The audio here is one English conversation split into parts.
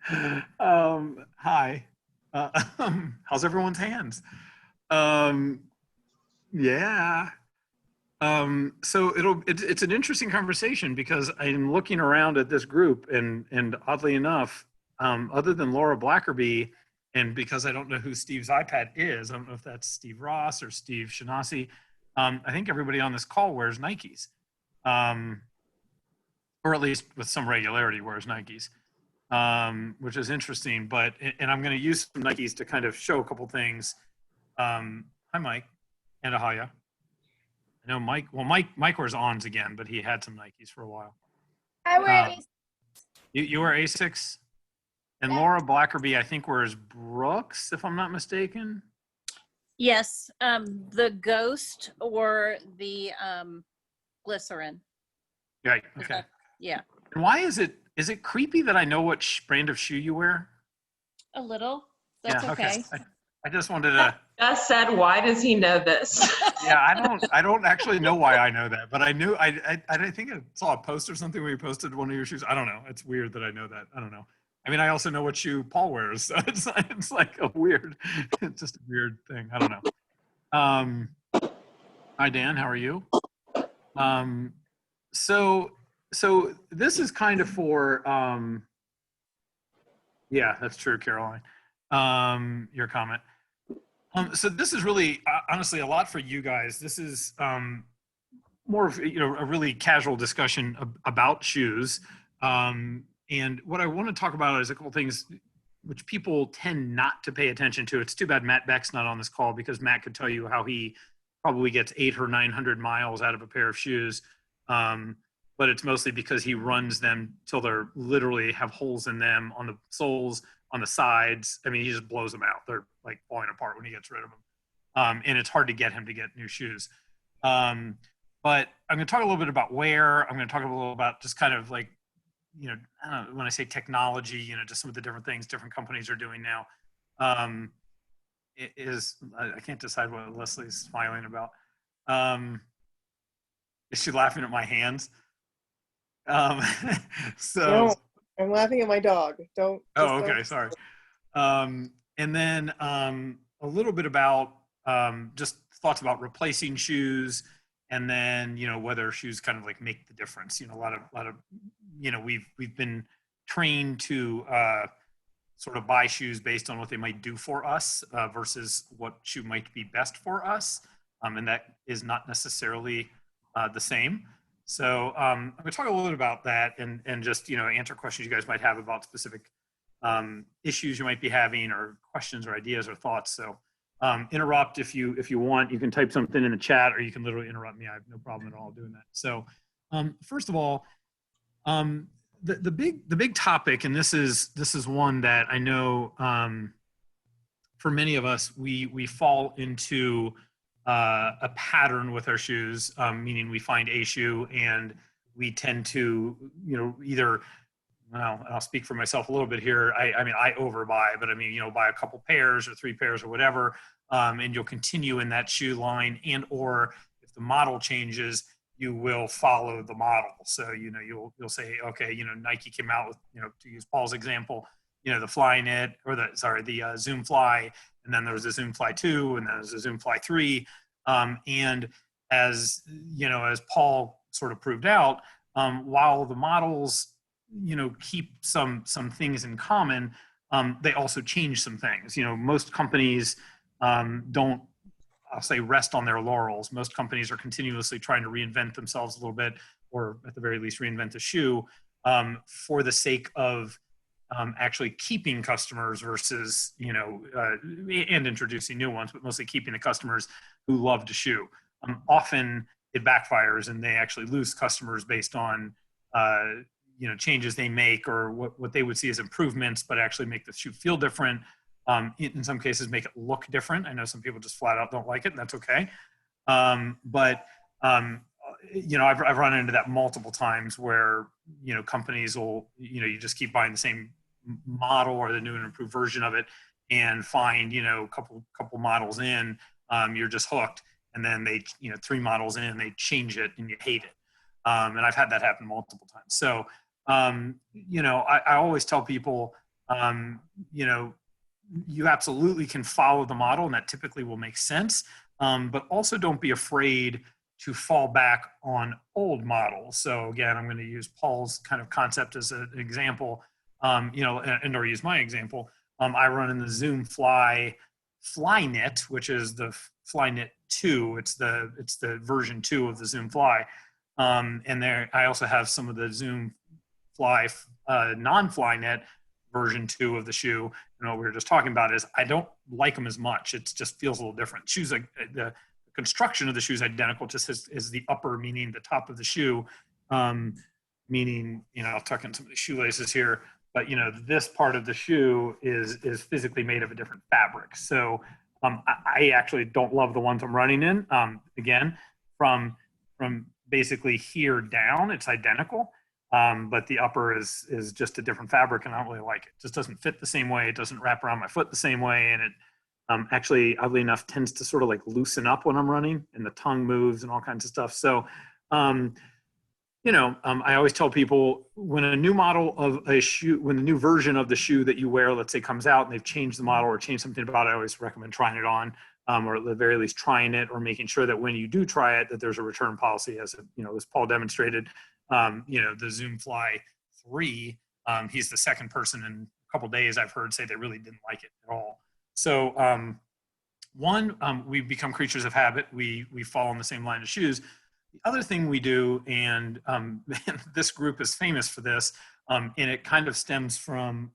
Hi. How's everyone's hands? Um, yeah. It's an interesting conversation because I'm looking around at this group and oddly enough, other than Laura Blackerby, and because I don't know who Steve's iPad is, I don't know if that's Steve Ross or Steve Shanasi. I think everybody on this call wears Nikes, um, or at least with some regularity wears Nikes, which is interesting. And I'm going to use some Nikes to kind of show a couple things. Hi, Mike, and Ahaya. I know Mike. Well, Mike wears Ons again, but he had some Nikes for a while. I wear Um, Asics. you wear Asics, and Yeah. Laura Blackerby, I think, wears Brooks, if I'm not mistaken. Yes, the Ghost or the Glycerin. Right. Okay. Yeah. And why is it creepy that I know what brand of shoe you wear? A little. That's Yeah. okay. I just wanted to. Just said, why does he know this? Yeah, I don't actually know why I know that, but I knew I think I saw a post or something where you posted one of your shoes. I don't know. It's weird that I know that. I don't know. I mean, I also know what shoe Paul wears. So it's like a weird, it's just a weird thing. I don't know. Hi Dan, how are you? Um, so this is kind of for yeah, that's true, Caroline. Your comment. So this is really honestly a lot for you guys. This is more of a really casual discussion about shoes. And what I want to talk about is a couple things which people tend not to pay attention to. It's too bad Matt Beck's not on this call because Matt could tell you how he probably gets 800 or 900 miles out of a pair of shoes. But it's mostly because he runs them till they're literally have holes in them on the soles, on the sides. I mean, he just blows them out. They're like falling apart when he gets rid of them. And it's hard to get him to get new shoes. But I'm going to talk a little bit about wear. I'm going to talk a little about just kind of like, I don't know, when I say technology, just some of the different things different companies are doing now. I can't decide what Leslie's smiling about. Is she laughing at my hands? So no, I'm laughing at my dog. Don't. Oh, okay. Sorry. And then a little bit about just thoughts about replacing shoes, and then whether shoes kind of like make the difference. A lot of we've been trained to sort of buy shoes based on what they might do for us versus what shoe might be best for us, and that is not necessarily the same. So I'm going to talk a little bit about that and just answer questions you guys might have about specific issues you might be having, or questions or ideas or thoughts. So interrupt if you want. You can type something in the chat, or you can literally interrupt me. I have no problem at all doing that. So first of all, the big topic, and this is one that I know for many of us we fall into a pattern with our shoes, meaning we find a shoe and we tend to, either, well, I'll speak for myself a little bit here. I mean, I overbuy, but I mean, buy a couple pairs or 3 pairs or whatever, and you'll continue in that shoe line, and or if the model changes, you will follow the model. So, you'll say, okay, Nike came out with, to use Paul's example, the Flyknit, or the Zoom Fly, and then there was the Zoom Fly 2, and then there's the Zoom Fly 3. And as Paul sort of proved out, while the models, keep some things in common, they also change some things. Most companies don't, I'll say, rest on their laurels. Most companies are continuously trying to reinvent themselves a little bit, or at the very least reinvent the shoe, for the sake of actually keeping customers versus, and introducing new ones, but mostly keeping the customers who love the shoe. Often it backfires and they actually lose customers based on, changes they make, or what they would see as improvements, but actually make the shoe feel different. In some cases, make it look different. I know some people just flat out don't like it, and that's okay. I've run into that multiple times where, companies will, you just keep buying the same model or the new and improved version of it, and find, a couple models in, you're just hooked. And then they, 3 models in, they change it and you hate it. And I've had that happen multiple times. So, I always tell people, you know, you absolutely can follow the model, and that typically will make sense. But also don't be afraid to fall back on old models. So again, I'm going to use Paul's kind of concept as an example, you know, and or use my example. I run in the Zoom Flynet, which is the Flynet 2. It's the version 2 of the Zoom Fly. And there, I also have some of the Zoom Fly non-Flynet version 2 of the shoe. And what we were just talking about is I don't like them as much. It just feels a little different. Shoes, like the construction of the shoe is identical, just is the upper, meaning the top of the shoe, meaning, you know, I'll tuck in some of the shoelaces here, but you know, this part of the shoe is physically made of a different fabric. So I actually don't love the ones I'm running in. Again, from basically here down, it's identical. But the upper is just a different fabric, and I don't really like it. It just doesn't fit the same way. It doesn't wrap around my foot the same way, and it actually, oddly enough, tends to sort of like loosen up when I'm running, and the tongue moves and all kinds of stuff. So, you know, I always tell people when a new model of a shoe, when the new version of the shoe that you wear, let's say, comes out and they've changed the model or changed something about it, I always recommend trying it on, or at the very least trying it, or making sure that when you do try it, that there's a return policy, as you know, as Paul demonstrated. You know, the Zoom Fly 3, he's the second person in a couple days I've heard say they really didn't like it at all. So we've become creatures of habit. We fall in the same line of shoes. The other thing we do, and this group is famous for this, and it kind of stems from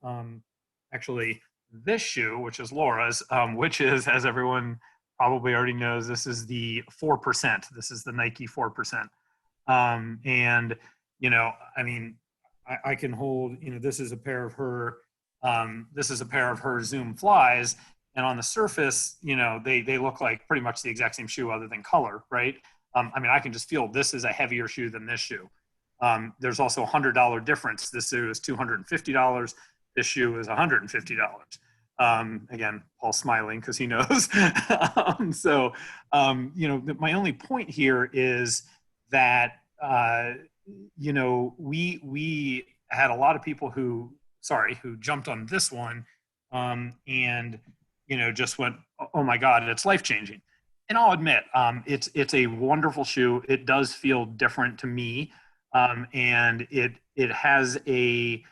actually this shoe, which is Laura's, which is, as everyone probably already knows, this is the 4%. This is the Nike 4%. And, you know, I mean, I can hold, you know, this is a pair of her Zoom Flies, and on the surface, you know, they look like pretty much the exact same shoe other than color, right? I mean, I can just feel this is a heavier shoe than this shoe. There's also a $100 difference. This shoe is $250. This shoe is $150. Again, Paul's smiling because he knows. So, you know, my only point here is that, you know, we had a lot of people who jumped on this one and, you know, just went, oh my God, it's life-changing. And I'll admit, it's a wonderful shoe. It does feel different to me. And it has a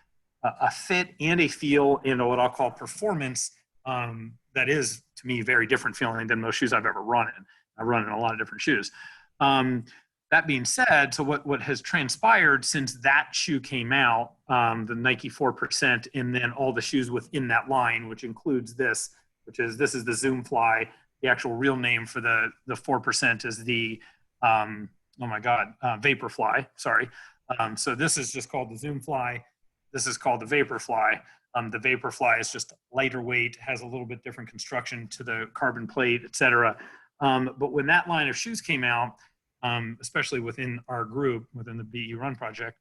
fit and a feel and what I'll call performance that is, to me, very different feeling than most shoes I've ever run in. I run in a lot of different shoes. That being said, so what has transpired since that shoe came out, the Nike 4%, and then all the shoes within that line, which includes this is the Zoom Fly. The actual real name for the 4% is the, Vaporfly, sorry. So this is just called the Zoom Fly. This is called the Vaporfly. The Vaporfly is just lighter weight, has a little bit different construction to the carbon plate, et cetera. But when that line of shoes came out, especially within our group, within the BE Run Project,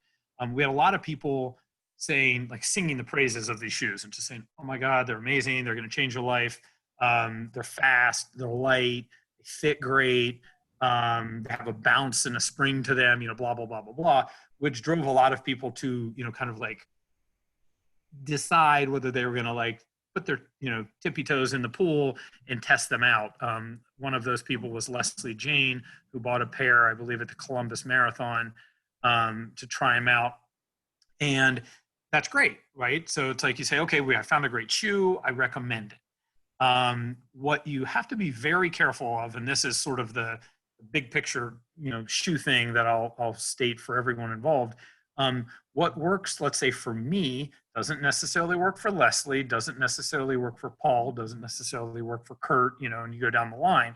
we had a lot of people saying, like, singing the praises of these shoes and just saying, oh my God, they're amazing. They're going to change your life. They're fast, they're light, they fit great. They have a bounce and a spring to them, you know, blah, blah, blah, blah, blah, which drove a lot of people to, you know, kind of like decide whether they were going to like put their, you know, tippy toes in the pool and test them out. One of those people was Leslie Jane, who bought a pair, I believe, at the Columbus Marathon to try them out. And that's great, right? So it's like you say, okay, I found a great shoe, I recommend it. What you have to be very careful of, and this is sort of the big picture, you know, shoe thing that I'll state for everyone involved. What works, let's say for me, doesn't necessarily work for Leslie, doesn't necessarily work for Paul, doesn't necessarily work for Kurt, you know, and you go down the line.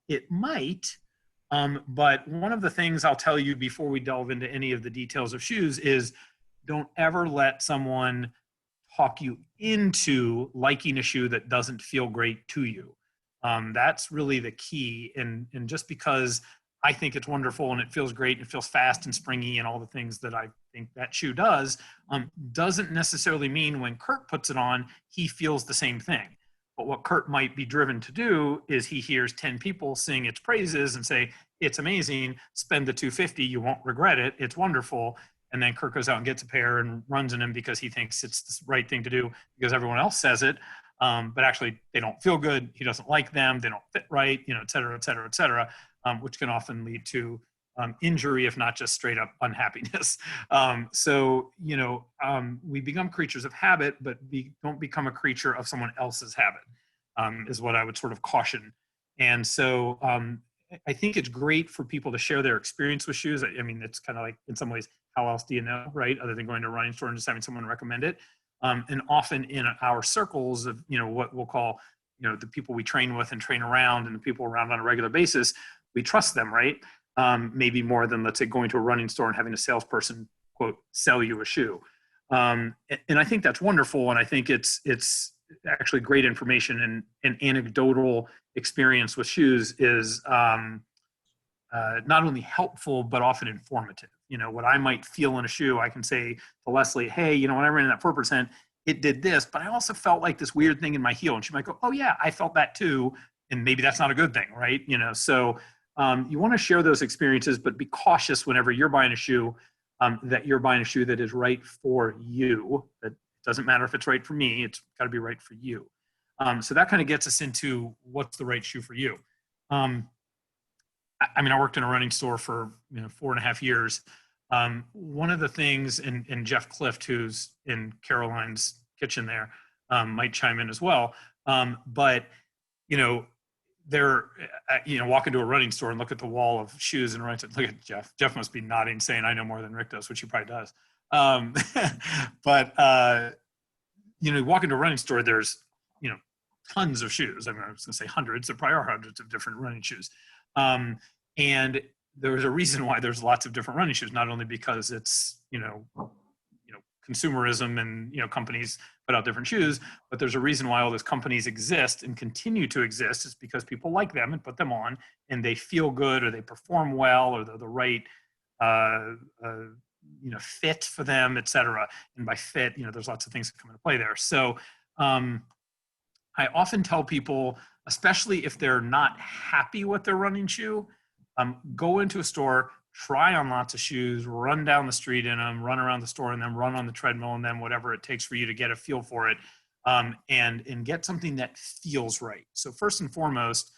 It might, but one of the things I'll tell you before we delve into any of the details of shoes is don't ever let someone talk you into liking a shoe that doesn't feel great to you. That's really the key. And just because I think it's wonderful and it feels great and it feels fast and springy and all the things that I think that shoe does, doesn't necessarily mean when Kurt puts it on, he feels the same thing. But what Kurt might be driven to do is he hears 10 people sing its praises and say, it's amazing, spend the $250, you won't regret it, it's wonderful. and then Kirk goes out and gets a pair and runs in them because he thinks it's the right thing to do because everyone else says it. But actually they don't feel good. He doesn't like them. They don't fit right, et cetera, et cetera, et cetera, which can often lead to injury, if not just straight up unhappiness. We become creatures of habit, but don't become a creature of someone else's habit, is what I would sort of caution. And so I think it's great for people to share their experience with shoes. I mean, it's kind of like, in some ways, how else do you know, right? Other than going to a running store and just having someone recommend it. And often in our circles of, what we'll call, the people we train with and train around and the people around on a regular basis, we trust them, right? Maybe more than, let's say, going to a running store and having a salesperson, quote, sell you a shoe. And I think that's wonderful. And I think it's actually great information, and anecdotal experience with shoes is not only helpful, but often informative. What I might feel in a shoe, I can say to Leslie, hey, when I ran in that 4%, it did this, but I also felt like this weird thing in my heel. And she might go, oh yeah, I felt that too. And maybe that's not a good thing, right? So you want to share those experiences, but be cautious whenever you're buying a shoe, that you're buying a shoe that is right for you. That doesn't matter if it's right for me, it's got to be right for you. So that kind of gets us into what's the right shoe for you. I worked in a running store for 4.5 years. One of the things, and Jeff Clift, who's in Caroline's kitchen there, might chime in as well. But walk into a running store and look at the wall of shoes and look at Jeff. Jeff must be nodding, saying, "I know more than Rick does," which he probably does. But walk into a running store, there's tons of shoes. I was going to say hundreds. There probably are hundreds of different running shoes. And there's a reason why there's lots of different running shoes, not only because it's, consumerism and, companies put out different shoes, but there's a reason why all those companies exist and continue to exist. It's because people like them and put them on, and they feel good, or they perform well, or they're the right, fit for them, et cetera. And by fit, there's lots of things that come into play there. So, I often tell people, especially if they're not happy with their running shoe, go into a store, try on lots of shoes, run down the street in them, run around the store in them, run on the treadmill in them, whatever it takes for you to get a feel for it, and get something that feels right. So first and foremost,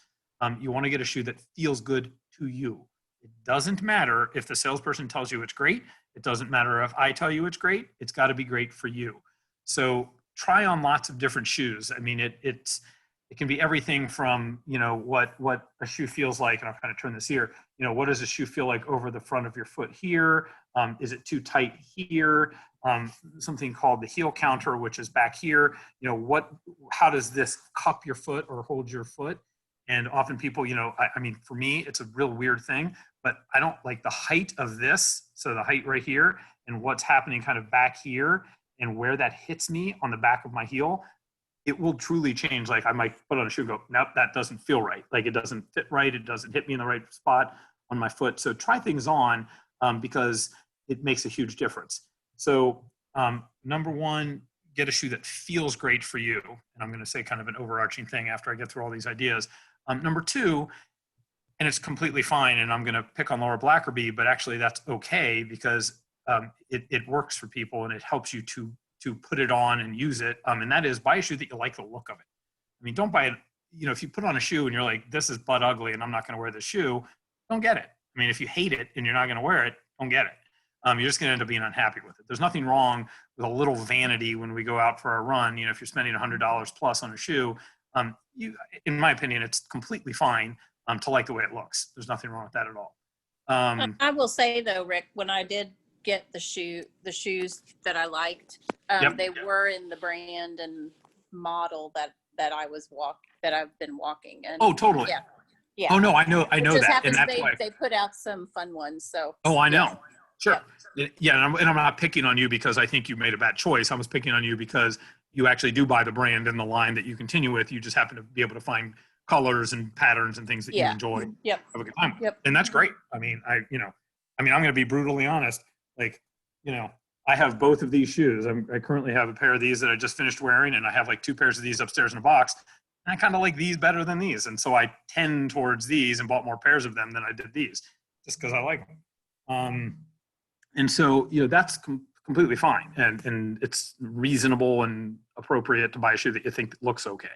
you want to get a shoe that feels good to you. It doesn't matter if the salesperson tells you it's great. It doesn't matter if I tell you it's great. It's got to be great for you. So try on lots of different shoes. I mean, it can be everything from, what a shoe feels like, and I'll kind of turn this here, what does a shoe feel like over the front of your foot here? Is it too tight here? Something called the heel counter, which is back here. How does this cup your foot or hold your foot? And often people, for me, it's a real weird thing, but I don't like the height of this. So the height right here and what's happening kind of back here and where that hits me on the back of my heel, it will truly change. Like I might put on a shoe and go, nope, that doesn't feel right. Like it doesn't fit right. It doesn't hit me in the right spot on my foot. So try things on because it makes a huge difference. So number one, get a shoe that feels great for you. And I'm going to say kind of an overarching thing after I get through all these ideas. Number two, and it's completely fine, and I'm going to pick on Laura Blackerby, but actually that's okay because it works for people and it helps you to put it on and use it. And that is, buy a shoe that you like the look of it. I mean, don't buy it, if you put on a shoe and you're like, this is butt ugly and I'm not going to wear this shoe, don't get it. I mean, if you hate it and you're not going to wear it, don't get it. You're just going to end up being unhappy with it. There's nothing wrong with a little vanity when we go out for a run. If you're spending $100 plus on a shoe, in my opinion, it's completely fine to like the way it looks. There's nothing wrong with that at all. I will say though, Rick, when I did get the shoes that I liked, Yep. they were in the brand and model that I've been walking. And Oh, totally. yeah. Yeah. Oh no, I know It just that, happens and that's why. they put out some fun ones. So. Oh, I know. Yeah. Sure. Yeah, and I'm not picking on you because I think you made a bad choice. I was picking on you because you actually do buy the brand and the line that you continue with. You just happen to be able to find colors and patterns and things that you enjoy. Yep. Have a good time. Yep. And that's great. I mean, I'm going to be brutally honest. Like, I have both of these shoes. I currently have a pair of these that I just finished wearing, and I have like 2 pairs of these upstairs in a box. And I kind of like these better than these. And so I tend towards these and bought more pairs of them than I did these just because I like them. And so, that's completely fine. And it's reasonable and appropriate to buy a shoe that you think looks okay.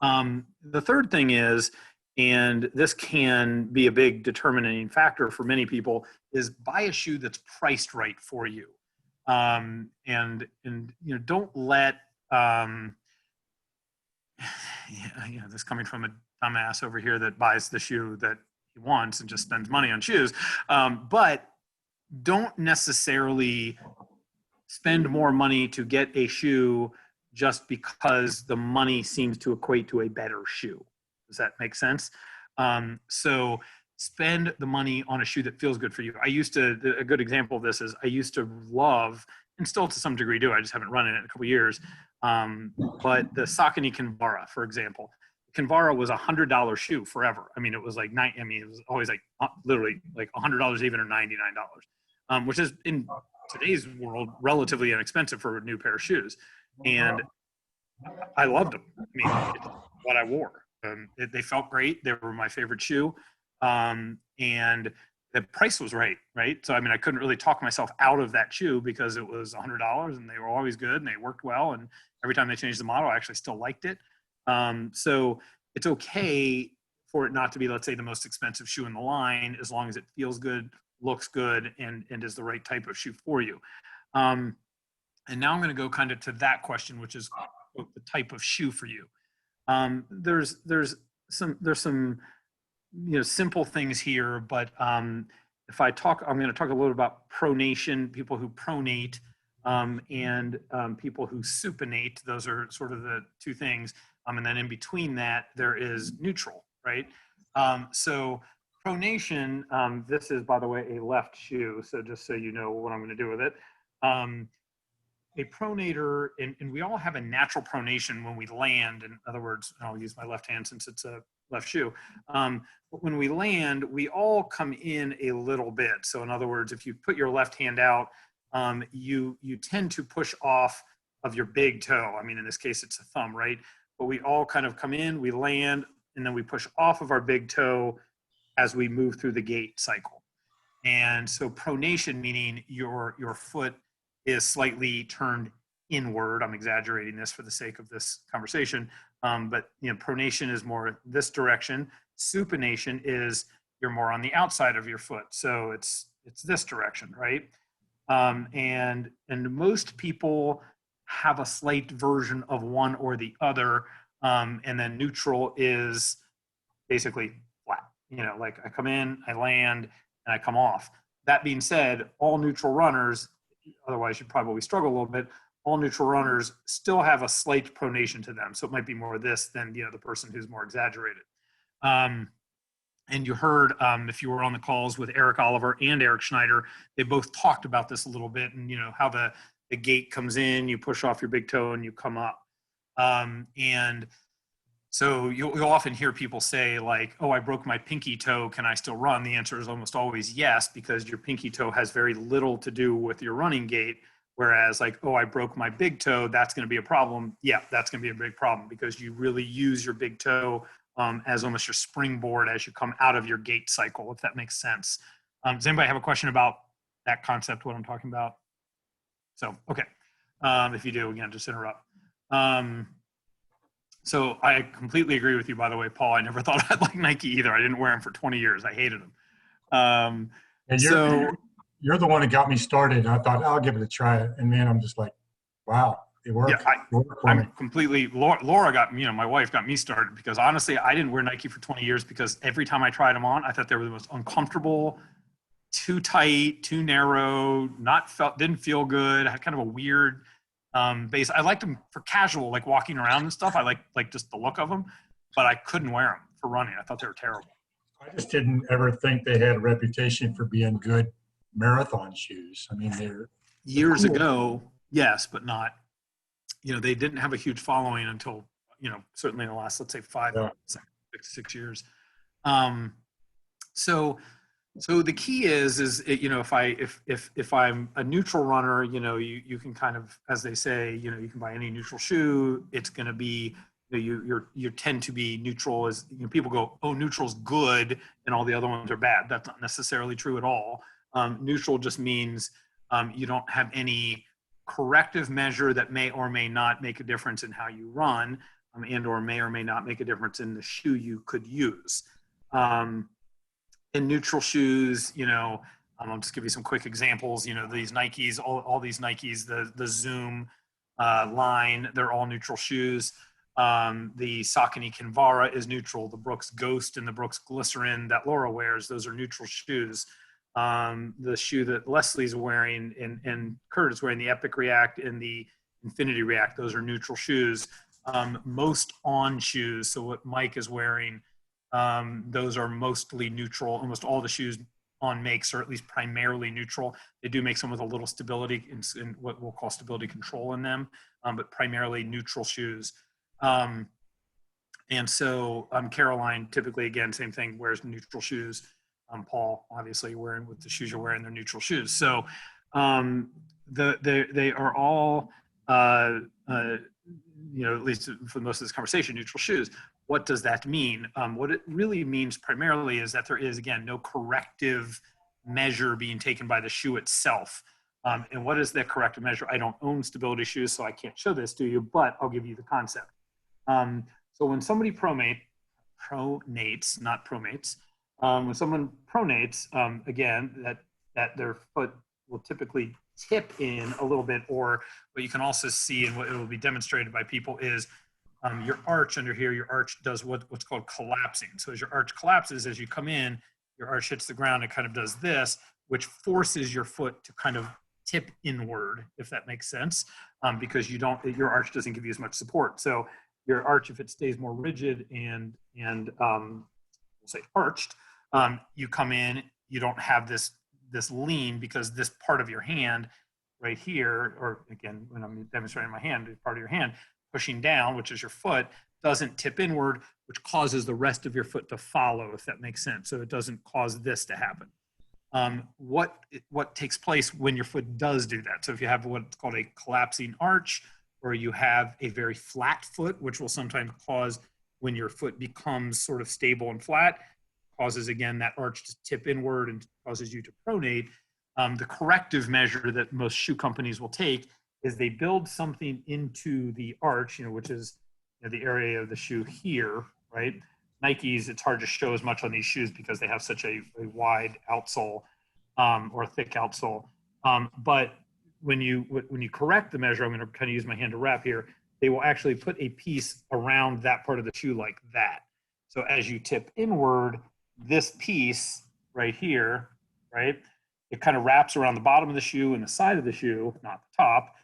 The third thing is, and this can be a big determining factor for many people, is buy a shoe that's priced right for you. And don't let, this coming from a dumbass over here that buys the shoe that he wants and just spends money on shoes. But don't necessarily spend more money to get a shoe just because the money seems to equate to a better shoe. Does that make sense? So spend the money on a shoe that feels good for you. A good example of this is I used to love, and still to some degree do, I just haven't run in it in a couple of years, but the Saucony Kinvara, for example. Kinvara was $100 shoe forever. I mean, it was like it was always like literally like $100 even or $99, which is in today's world relatively inexpensive for a new pair of shoes. And I loved them. I mean, it's what I wore. They felt great. They were my favorite shoe. And the price was right? So, I mean, I couldn't really talk myself out of that shoe because it was $100 and they were always good and they worked well. And every time they changed the model, I actually still liked it. So it's okay for it not to be, let's say, the most expensive shoe in the line, as long as it feels good, looks good, and is the right type of shoe for you. And now I'm going to go kind of to that question, which is the type of shoe for you. There's some simple things here, but I'm going to talk a little about pronation, people who pronate, and people who supinate. Those are sort of the two things. And then in between that, there is neutral, right? So pronation, this is, by the way, a left shoe. So just so you know what I'm going to do with it. A pronator, and we all have a natural pronation when we land. In other words, I'll use my left hand since it's a left shoe. But when we land, we all come in a little bit. So in other words, if you put your left hand out, you tend to push off of your big toe. I mean, in this case, it's a thumb, right? But we all kind of come in, we land, and then we push off of our big toe as we move through the gait cycle. And so pronation, meaning your foot is slightly turned inward. I'm exaggerating this for the sake of this conversation. But pronation is more this direction. Supination is you're more on the outside of your foot. So it's this direction, right? And most people have a slight version of one or the other. And then neutral is basically flat. Like I come in, I land, and I come off. That being said, all neutral runners, otherwise you'd probably struggle a little bit, all neutral runners still have a slight pronation to them. So it might be more this than the person who's more exaggerated. And you heard, if you were on the calls with Eric Oliver and Eric Schneider, they both talked about this a little bit, and how the gait comes in, you push off your big toe and you come up. And so you'll often hear people say like, oh, I broke my pinky toe, can I still run? The answer is almost always yes, because your pinky toe has very little to do with your running gait. Whereas like, oh, I broke my big toe, that's going to be a problem. Yeah, that's going to be a big problem because you really use your big toe as almost your springboard as you come out of your gait cycle, if that makes sense. Does anybody have a question about that concept, what I'm talking about? So, okay. If you do, again, just interrupt. So I completely agree with you, by the way, Paul. I never thought I'd like Nike either. I didn't wear them for 20 years. I hated them. And you're the one that got me started. And I thought, I'll give it a try. And man, I'm just like, wow, it worked. Yeah, I'm completely, Laura got, my wife got me started because honestly, I didn't wear Nike for 20 years because every time I tried them on, I thought they were the most uncomfortable, too tight, too narrow, didn't feel good. I had kind of a weird base. I liked them for casual, like walking around and stuff. I like just the look of them, but I couldn't wear them for running. I thought they were terrible. I just didn't ever think they had a reputation for being good marathon shoes. I mean, they're years ago, yes, but not, they didn't have a huge following until, certainly in the last, let's say 6 years. So the key is if I'm a neutral runner, you can kind of, as they say, you can buy any neutral shoe. It's going to be, you tend to be neutral as people go, oh, neutral's good and all the other ones are bad. That's not necessarily true at all. Neutral just means You don't have any corrective measure that may or may not make a difference in how you run, and or may not make a difference in the shoe you could use. In neutral shoes, I'll just give you some quick examples. These Nikes, all these Nikes, the Zoom line, they're all neutral shoes. The Saucony Kinvara is neutral. The Brooks Ghost and the Brooks Glycerin that Laura wears, those are neutral shoes. The shoe that Leslie's wearing and Kurt is wearing, the Epic React and the Infinity React, those are neutral shoes. Most On shoes, so what Mike is wearing, those are mostly neutral. Almost all the shoes On makes are at least primarily neutral. They do make some with a little stability in what we'll call stability control in them, but primarily neutral shoes. And so Caroline, typically, again, same thing, wears neutral shoes. Paul, obviously, wearing with the shoes you're wearing, they're neutral shoes. So they are all, at least for most of this conversation, neutral shoes. What does that mean? What it really means primarily is that there is, again, no corrective measure being taken by the shoe itself. And what is that corrective measure? I don't own stability shoes, so I can't show this to you, but I'll give you the concept. So when somebody pronates, not promates, when someone pronates, again, that their foot will typically tip in a little bit, or what you can also see and what it will be demonstrated by people is your arch under here, your arch does what's called collapsing. So as your arch collapses, as you come in, your arch hits the ground and kind of does this, which forces your foot to kind of tip inward, if that makes sense, because your arch doesn't give you as much support. So your arch, if it stays more rigid and we'll say arched, you come in, you don't have this lean because this part of your hand right here, or again, when I'm demonstrating my hand, part of your hand pushing down, which is your foot, doesn't tip inward, which causes the rest of your foot to follow, if that makes sense. So it doesn't cause this to happen. What takes place when your foot does do that? So if you have what's called a collapsing arch, or you have a very flat foot, which will sometimes cause, when your foot becomes sort of stable and flat, causes, again, that arch to tip inward and causes you to pronate. The corrective measure that most shoe companies will take is they build something into the arch, which is the area of the shoe here, right? Nikes, it's hard to show as much on these shoes because they have such a wide outsole or thick outsole. But when you correct the measure, I'm going to kind of use my hand to wrap here, they will actually put a piece around that part of the shoe like that. So as you tip inward, this piece right here, right, it kind of wraps around the bottom of the shoe and the side of the shoe, not the top.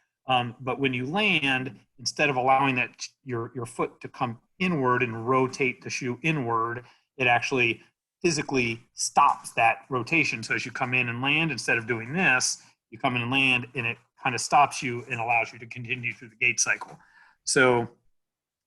But when you land, instead of allowing that your foot to come inward and rotate the shoe inward, it actually physically stops that rotation. So as you come in and land, instead of doing this, you come in and land, and it kind of stops you and allows you to continue through the gait cycle. So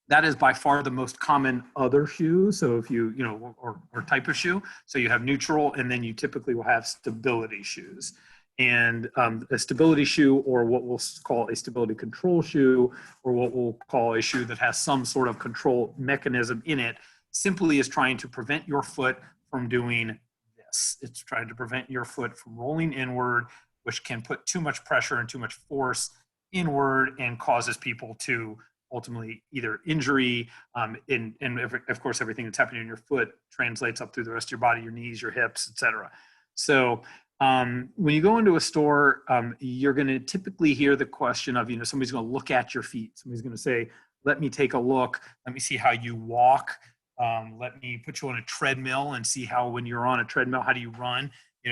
that is by far the most common other shoe. So if or type of shoe. So you have neutral, and then you typically will have stability shoes. And a stability shoe, or what we'll call a stability control shoe, or what we'll call a shoe that has some sort of control mechanism in it, simply is trying to prevent your foot from doing this. It's trying to prevent your foot from rolling inward, which can put too much pressure and too much force inward and causes people to ultimately either injury, and of course, everything that's happening in your foot translates up through the rest of your body, your knees, your hips, etc. So when you go into a store, you're going to typically hear the question of, somebody's going to look at your feet. Somebody's going to say, let me take a look. Let me see how you walk. Let me put you on a treadmill and see how, when you're on a treadmill, how do you run?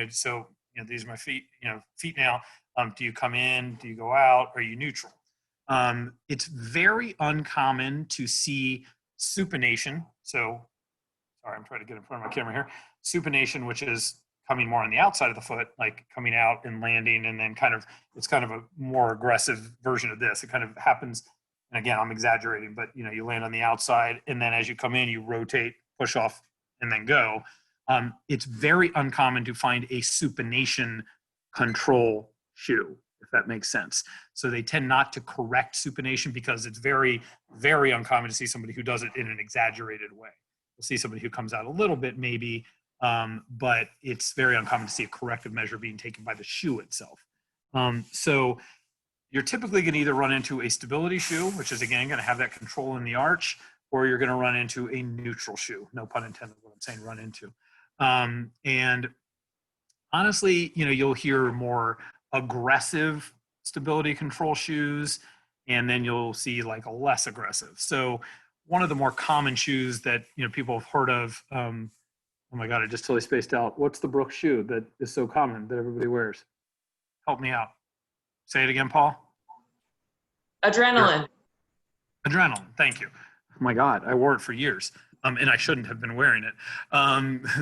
So these are my feet, feet now. Do you come in? Do you go out? Are you neutral? It's very uncommon to see supination. So, sorry, I'm trying to get in front of my camera here. Supination, which is coming more on the outside of the foot, like coming out and landing, and then it's kind of a more aggressive version of this. It kind of happens, and again, I'm exaggerating, but you land on the outside, and then as you come in, you rotate, push off, and then go. It's very uncommon to find a supination control shoe, if that makes sense. So they tend not to correct supination because it's very, very uncommon to see somebody who does it in an exaggerated way. You'll see somebody who comes out a little bit maybe, but it's very uncommon to see a corrective measure being taken by the shoe itself. So you're typically going to either run into a stability shoe, which is again going to have that control in the arch, or you're going to run into a neutral shoe. No pun intended. What I'm saying, run into. And honestly, you'll hear more aggressive stability control shoes, and then you'll see like a less aggressive. So one of the more common shoes that people have heard of. Oh my God, I just totally spaced out. What's the Brooks shoe that is so common that everybody wears? Help me out. Say it again, Paul. Adrenaline. Adrenaline. Thank you. Oh my God, I wore it for years, and I shouldn't have been wearing it.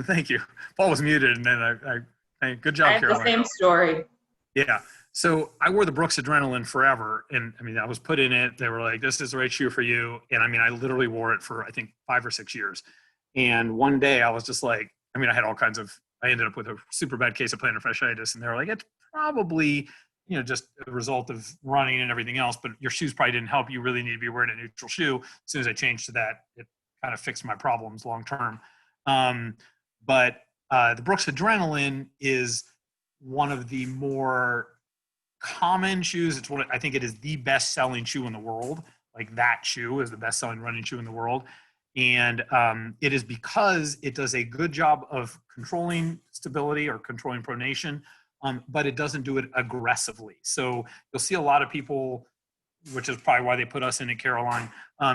Thank you. Paul was muted, and then good job, I have the Caroline. same story. Yeah. So I wore the Brooks Adrenaline forever. And I mean, I was put in it. They were like, this is the right shoe for you. And I mean, I literally wore it for, I think, 5 or 6 years. And one day I was just like, I mean, I had all kinds of, I ended up with a super bad case of plantar fasciitis. And they were like, it's probably, just a result of running and everything else, but your shoes probably didn't help. You really need to be wearing a neutral shoe. As soon as I changed to that, it kind of fixed my problems long term. But the Brooks Adrenaline is one of the more common shoes. It's I think it is the best selling shoe in the world. Like that shoe is the best selling running shoe in the world. And it is because it does a good job of controlling stability or controlling pronation, but it doesn't do it aggressively. So you'll see a lot of people, which is probably why they put us in at Caroline,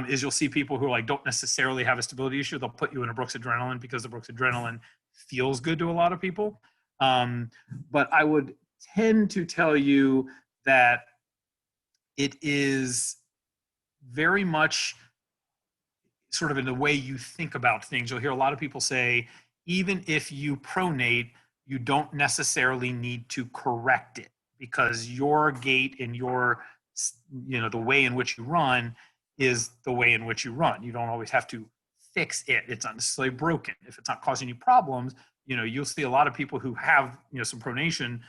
is you'll see people who like don't necessarily have a stability issue. They'll put you in a Brooks Adrenaline because the Brooks Adrenaline feels good to a lot of people. But I would tend to tell you that it is very much sort of in the way you think about things. You'll hear a lot of people say, even if you pronate, you don't necessarily need to correct it because your gait and your, the way in which you run is the way in which you run. You don't always have to fix it. It's not necessarily broken. If it's not causing you problems, you'll see a lot of people who have, some pronation,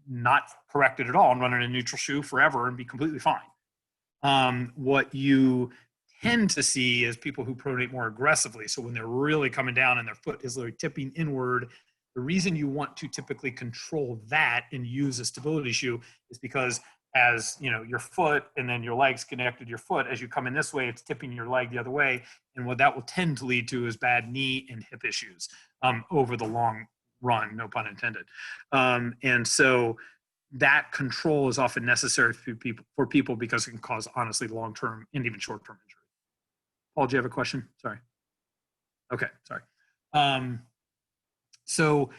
not corrected at all and run in a neutral shoe forever and be completely fine. What you tend to see is people who pronate more aggressively. So when they're really coming down and their foot is literally tipping inward, the reason you want to typically control that and use a stability shoe is because as your foot and then your legs connected to your foot, as you come in this way, it's tipping your leg the other way. And what that will tend to lead to is bad knee and hip issues over the long run, no pun intended. And so that control is often necessary for people because it can cause honestly long-term and even short-term injury. Paul, do you have a question? Sorry. Okay, sorry. So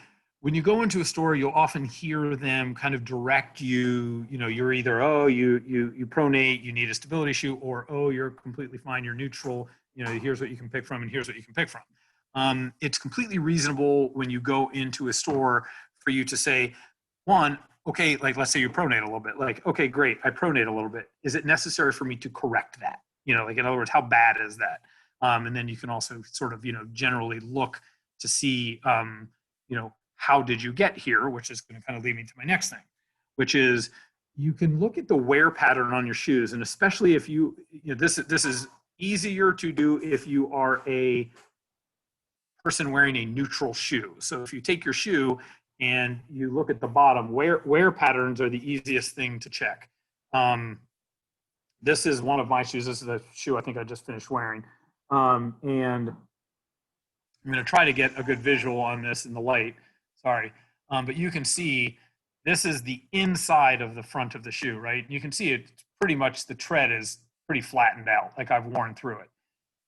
when you go into a store, you'll often hear them kind of direct you, you're either, oh, you pronate, you need a stability shoe, or, oh, you're completely fine, you're neutral, here's what you can pick from and here's what you can pick from. It's completely reasonable when you go into a store for you to say, one, okay, like let's say you pronate a little bit, like, okay, great, I pronate a little bit. Is it necessary for me to correct that? Like in other words, how bad is that? And then you can also sort of, generally look to see, how did you get here, which is going to kind of lead me to my next thing, which is you can look at the wear pattern on your shoes. And especially if this is easier to do if you are a person wearing a neutral shoe. So if you take your shoe and you look at the bottom, wear patterns are the easiest thing to check. This is one of my shoes. This is a shoe I think I just finished wearing. And I'm going to try to get a good visual on this in the light. Sorry. But you can see this is the inside of the front of the shoe, right? You can see it pretty much, the tread is pretty flattened out, like I've worn through it.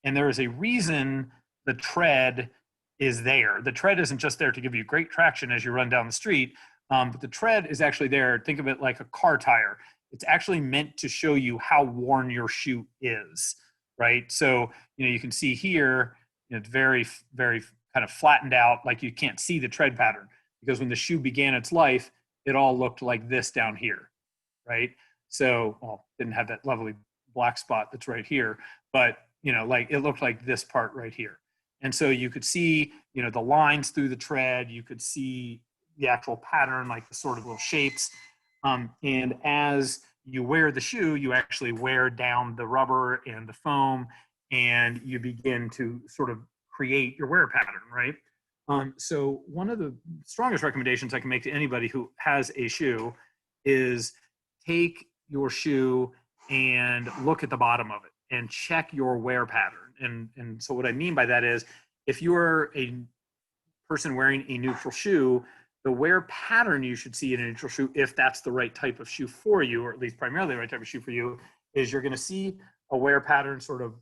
And there is a reason the tread is there. The tread isn't just there to give you great traction as you run down the street, but the tread is actually there. Think of it like a car tire. It's actually meant to show you how worn your shoe is, right? So, you can see here, it's very, very kind of flattened out, like you can't see the tread pattern because when the shoe began its life, it all looked like this down here, right? So, well, didn't have that lovely black spot that's right here, but, like it looked like this part right here. And so you could see, the lines through the tread, you could see the actual pattern, like the sort of little shapes. And as you wear the shoe, you actually wear down the rubber and the foam, and you begin to sort of create your wear pattern, right? So one of the strongest recommendations I can make to anybody who has a shoe is take your shoe and look at the bottom of it and check your wear pattern. And so what I mean by that is if you're a person wearing a neutral shoe, the wear pattern you should see in a neutral shoe, if that's the right type of shoe for you, or at least primarily the right type of shoe for you, is you're going to see a wear pattern sort of,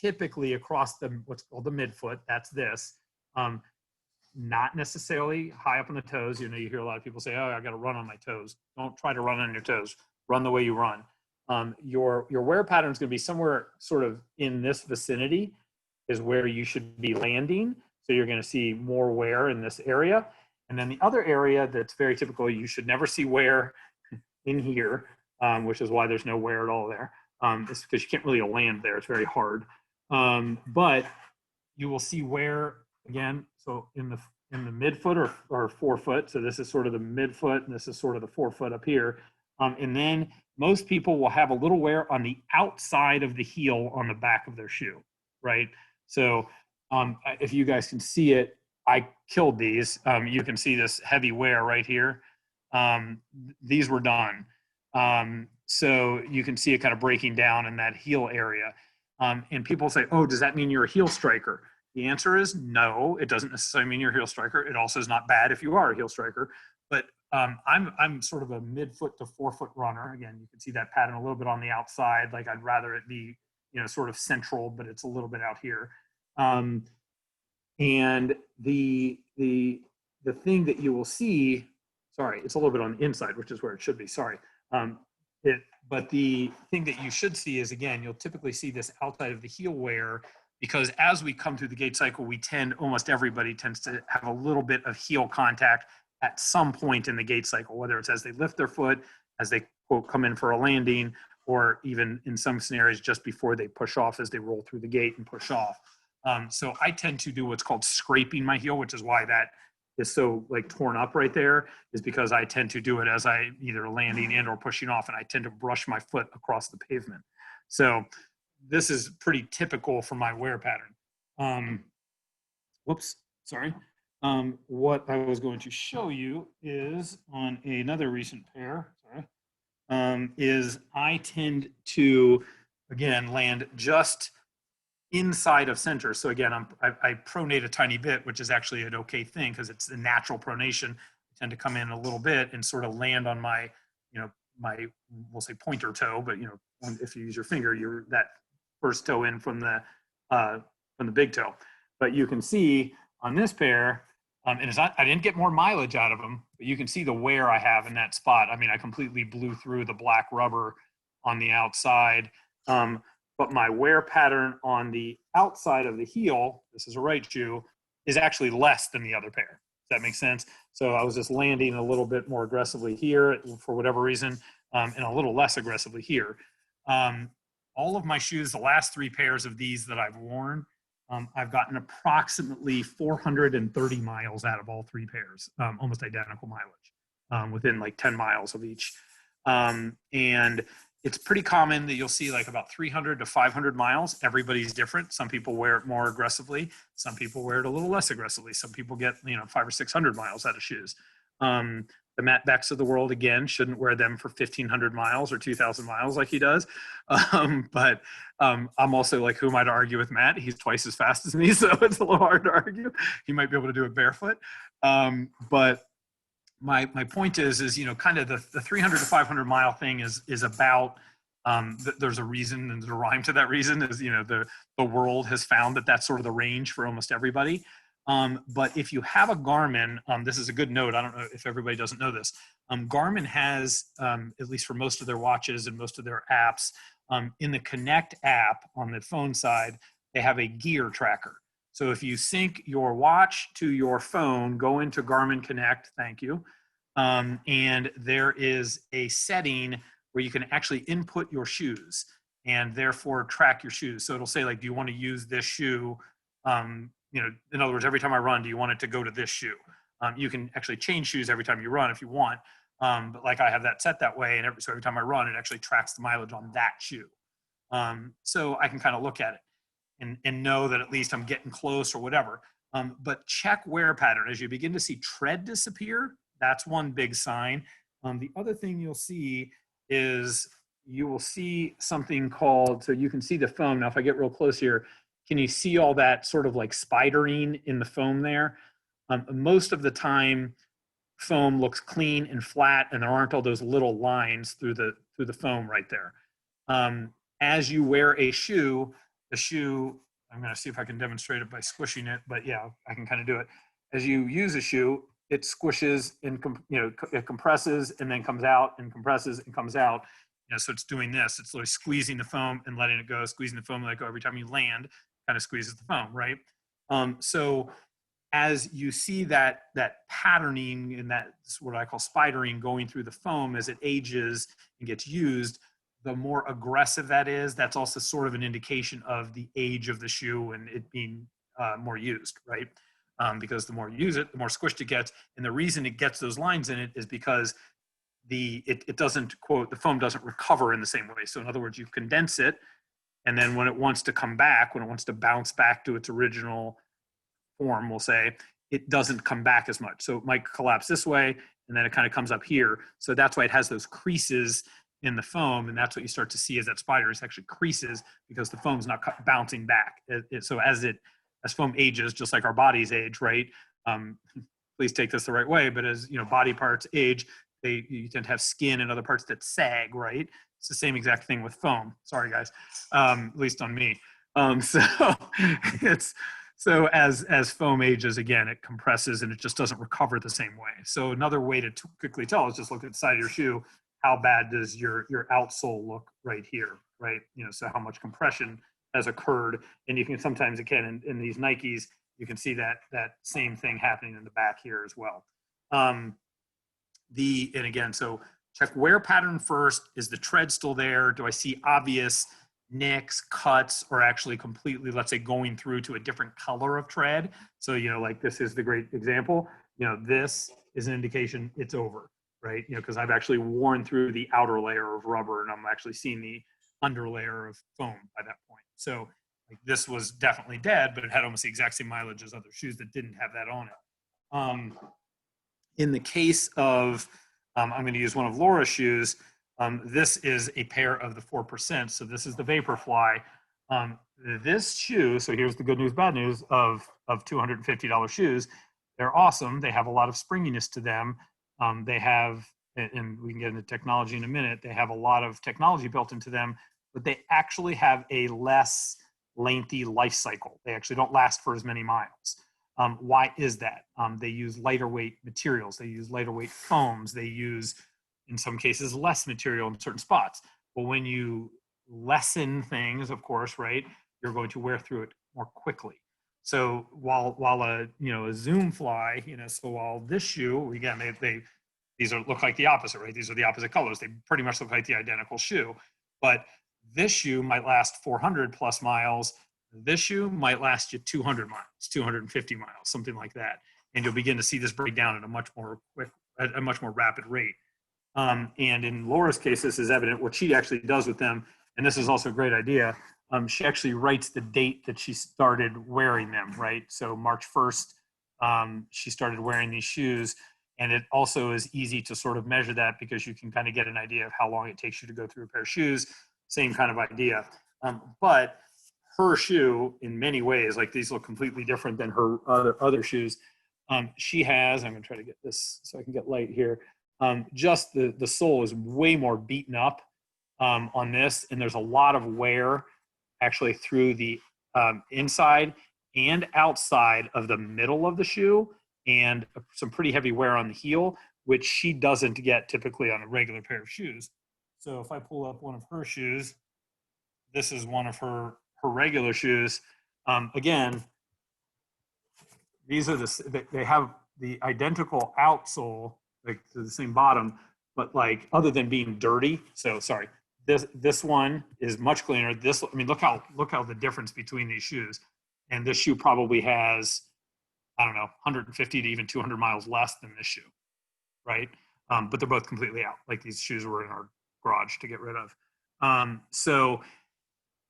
typically across the what's called the midfoot. That's this. Not necessarily high up on the toes. You hear a lot of people say, "Oh, I got to run on my toes." Don't try to run on your toes. Run the way you run. Your wear pattern is going to be somewhere sort of in this vicinity is where you should be landing. So you're going to see more wear in this area. And then the other area that's very typical, you should never see wear in here, which is why there's no wear at all there. It's because you can't really land there. It's very hard. But you will see wear again. So in the midfoot or forefoot. So this is sort of the midfoot and this is sort of the forefoot up here. And then most people will have a little wear on the outside of the heel on the back of their shoe, right? So if you guys can see it, I killed these. You can see this heavy wear right here. These were done. So you can see it kind of breaking down in that heel area. And people say, oh, does that mean you're a heel striker? The answer is no, it doesn't necessarily mean you're a heel striker. It also is not bad if you are a heel striker. But I'm sort of a midfoot to forefoot runner. Again, you can see that pattern a little bit on the outside. Like I'd rather it be, sort of central, but it's a little bit out here. And the thing that you will see, sorry, it's a little bit on the inside, which is where it should be. Sorry. But the thing that you should see is, again, you'll typically see this outside of the heel wear, because as we come through the gait cycle, almost everybody tends to have a little bit of heel contact at some point in the gait cycle, whether it's as they lift their foot, as they, quote, come in for a landing, or even in some scenarios just before they push off as they roll through the gate and push off. So I tend to do what's called scraping my heel, which is why that is so like torn up right there, is because I tend to do it as I either landing in or pushing off, and I tend to brush my foot across the pavement. So this is pretty typical for my wear pattern. Whoops, sorry. What I was going to show you is on another recent pair, is I tend to, again, land just inside of center. So again, I pronate a tiny bit, which is actually an okay thing because it's a natural pronation. I tend to come in a little bit and sort of land on my, we'll say pointer toe, but if you use your finger, you're that first toe in from the big toe. But you can see on this pair, and it's not, I didn't get more mileage out of them, but you can see the wear I have in that spot. I mean, I completely blew through the black rubber on the outside. But my wear pattern on the outside of the heel, this is a right shoe, is actually less than the other pair. Does that make sense? So I was just landing a little bit more aggressively here for whatever reason, and a little less aggressively here. All of my shoes, the last 3 pairs of these that I've worn, I've gotten approximately 430 miles out of all 3 pairs, almost identical mileage, within like 10 miles of each. And it's pretty common that you'll see like about 300 to 500 miles. Everybody's different. Some people wear it more aggressively. Some people wear it a little less aggressively. Some people get, 500 or 600 miles out of shoes. The Matt Becks of the world, again, shouldn't wear them for 1,500 miles or 2,000 miles like he does. But I'm also like, who am I to argue with Matt? He's twice as fast as me, so it's a little hard to argue. He might be able to do it barefoot. But my point is kind of the 300 to 500 mile thing is about, there's a reason and there's a rhyme to that reason is, the world has found that that's sort of the range for almost everybody. But if you have a Garmin, this is a good note. I don't know if everybody doesn't know this. Garmin has, at least for most of their watches and most of their apps, in the Connect app on the phone side, they have a gear tracker. So if you sync your watch to your phone, go into Garmin Connect, thank you. And there is a setting where you can actually input your shoes and therefore track your shoes. So it'll say like, do you want to use this shoe? In other words, every time I run, do you want it to go to this shoe? You can actually change shoes every time you run if you want. But like I have that set that way, and every time I run, it actually tracks the mileage on that shoe. So I can kind of look at it and know that at least I'm getting close or whatever. But check wear pattern. As you begin to see tread disappear, that's one big sign. The other thing you'll see is you will see something called, so you can see the foam. Now, if I get real close here, can you see all that sort of like spidering in the foam there? Most of the time, foam looks clean and flat, and there aren't all those little lines through the foam right there. As you wear a shoe, the shoe, I'm going to see if I can demonstrate it by squishing it, but yeah, I can kind of do it. As you use a shoe, it squishes and it compresses and then comes out and compresses and comes out. So it's doing this. It's literally squeezing the foam and letting it go, squeezing the foam and let it go. Every time you land, kind of squeezes the foam, right? So as you see that patterning and that's what I call spidering going through the foam as it ages and gets used, the more aggressive that is, that's also sort of an indication of the age of the shoe and it being more used, right? Because the more you use it, the more squished it gets. And the reason it gets those lines in it is because it doesn't, quote, the foam doesn't recover in the same way. So in other words, you condense it, and then when it wants to come back, when it wants to bounce back to its original form, we'll say, it doesn't come back as much. So it might collapse this way, and then it kind of comes up here. So that's why it has those creases in the foam, and that's what you start to see as that spider is actually creases because the foam's not bouncing back. So as foam ages, just like our bodies age, right? Please take this the right way, but as body parts age, you tend to have skin and other parts that sag, right? It's the same exact thing with foam. Sorry, guys, at least on me. So as foam ages, again, it compresses and it just doesn't recover the same way. So another way to quickly tell is just look at the side of your shoe. How bad does your outsole look right here, right? So how much compression has occurred, and you can sometimes, again, in these Nikes, you can see that same thing happening in the back here as well. And again, so check wear pattern first. Is the tread still there? Do I see obvious nicks, cuts, or actually completely, let's say, going through to a different color of tread? So, like this is the great example. This is an indication it's over, right? Because I've actually worn through the outer layer of rubber and I'm actually seeing the under layer of foam by that point. So like this was definitely dead, but it had almost the exact same mileage as other shoes that didn't have that on it. In the case of, I'm going to use one of Laura's shoes. This is a pair of the 4%. So this is the Vaporfly. This shoe, so here's the good news, bad news of $250 shoes. They're awesome. They have a lot of springiness to them. They have, and we can get into technology in a minute, they have a lot of technology built into them, but they actually have a less lengthy life cycle. They actually don't last for as many miles. Why is that? They use lighter weight materials. They use lighter weight foams. They use, in some cases, less material in certain spots. But when you lessen things, of course, right, you're going to wear through it more quickly. So while a Zoom Fly, so while this shoe, again, these look like the opposite, right? These are the opposite colors. They pretty much look like the identical shoe, but this shoe might last 400 plus miles. This shoe might last you 200 miles, 250 miles, something like that. And you'll begin to see this break down at a much more rapid rate. And in Laura's case, this is evident what she actually does with them. And this is also a great idea. She actually writes the date that she started wearing them, right? So March 1st, she started wearing these shoes. And it also is easy to sort of measure that because you can kind of get an idea of how long it takes you to go through a pair of shoes. Same kind of idea. But her shoe, in many ways, like these look completely different than her other shoes. She has, I'm going to try to get this so I can get light here. Just the sole is way more beaten up on this, and there's a lot of wear actually through the inside and outside of the middle of the shoe, and some pretty heavy wear on the heel, which she doesn't get typically on a regular pair of shoes. So if I pull up one of her shoes, this is one of her regular shoes. Again, these are they have the identical outsole, like to the same bottom, but like other than being dirty. So sorry, this one is much cleaner. I mean, look how the difference between these shoes. And this shoe probably has, I don't know, 150 to even 200 miles less than this shoe, right? But they're both completely out. Like these shoes were in our garage to get rid of. So,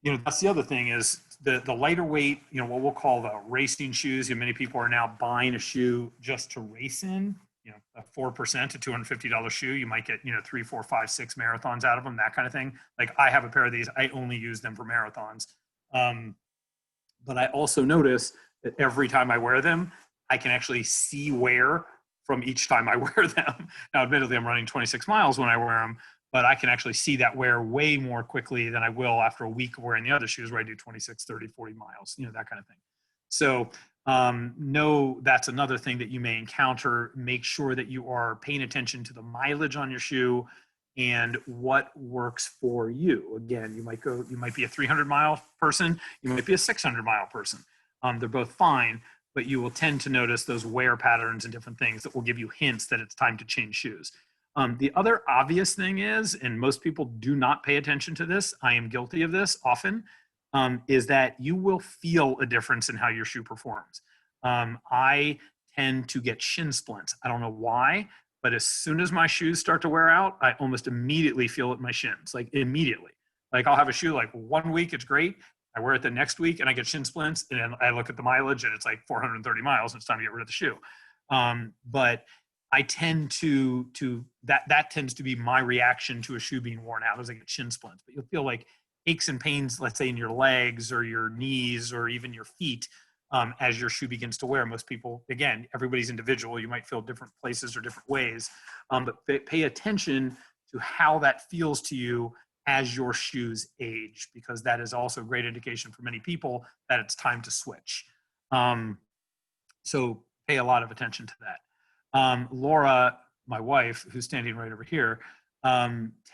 that's the other thing is the lighter weight, what we'll call the racing shoes. Many people are now buying a shoe just to race in. you know, a 4%, a $250 shoe, you might get, you know, 3, 4, 5, 6 marathons out of them, that kind of thing. Like I have a pair of these, I only use them for marathons. But I also notice that every time I wear them, I can actually see wear from each time I wear them. Now, admittedly, I'm running 26 miles when I wear them, but I can actually see that wear way more quickly than I will after a week of wearing the other shoes where I do 26, 30, 40 miles, you know, that kind of thing. So no, that's another thing that you may encounter. Make sure that you are paying attention to the mileage on your shoe and what works for you. Again, you might be a 300-mile person, you might be a 600-mile person. They're both fine, but you will tend to notice those wear patterns and different things that will give you hints that it's time to change shoes. The other obvious thing is, and most people do not pay attention to this, I am guilty of this often, is that you will feel a difference in how your shoe performs. I tend to get shin splints. I don't know why, but as soon as my shoes start to wear out, I almost immediately feel it in my shins, like immediately. Like I'll have a shoe like 1 week, it's great. I wear it the next week and I get shin splints, and then I look at the mileage and it's like 430 miles and it's time to get rid of the shoe. But I tend to that tends to be my reaction to a shoe being worn out, as I get shin splints. But you'll feel like aches and pains, let's say in your legs or your knees or even your feet, as your shoe begins to wear. Most people, again, everybody's individual. You might feel different places or different ways, but pay attention to how that feels to you as your shoes age, because that is also a great indication for many people that it's time to switch. So pay a lot of attention to that. Laura, my wife, who's standing right over here,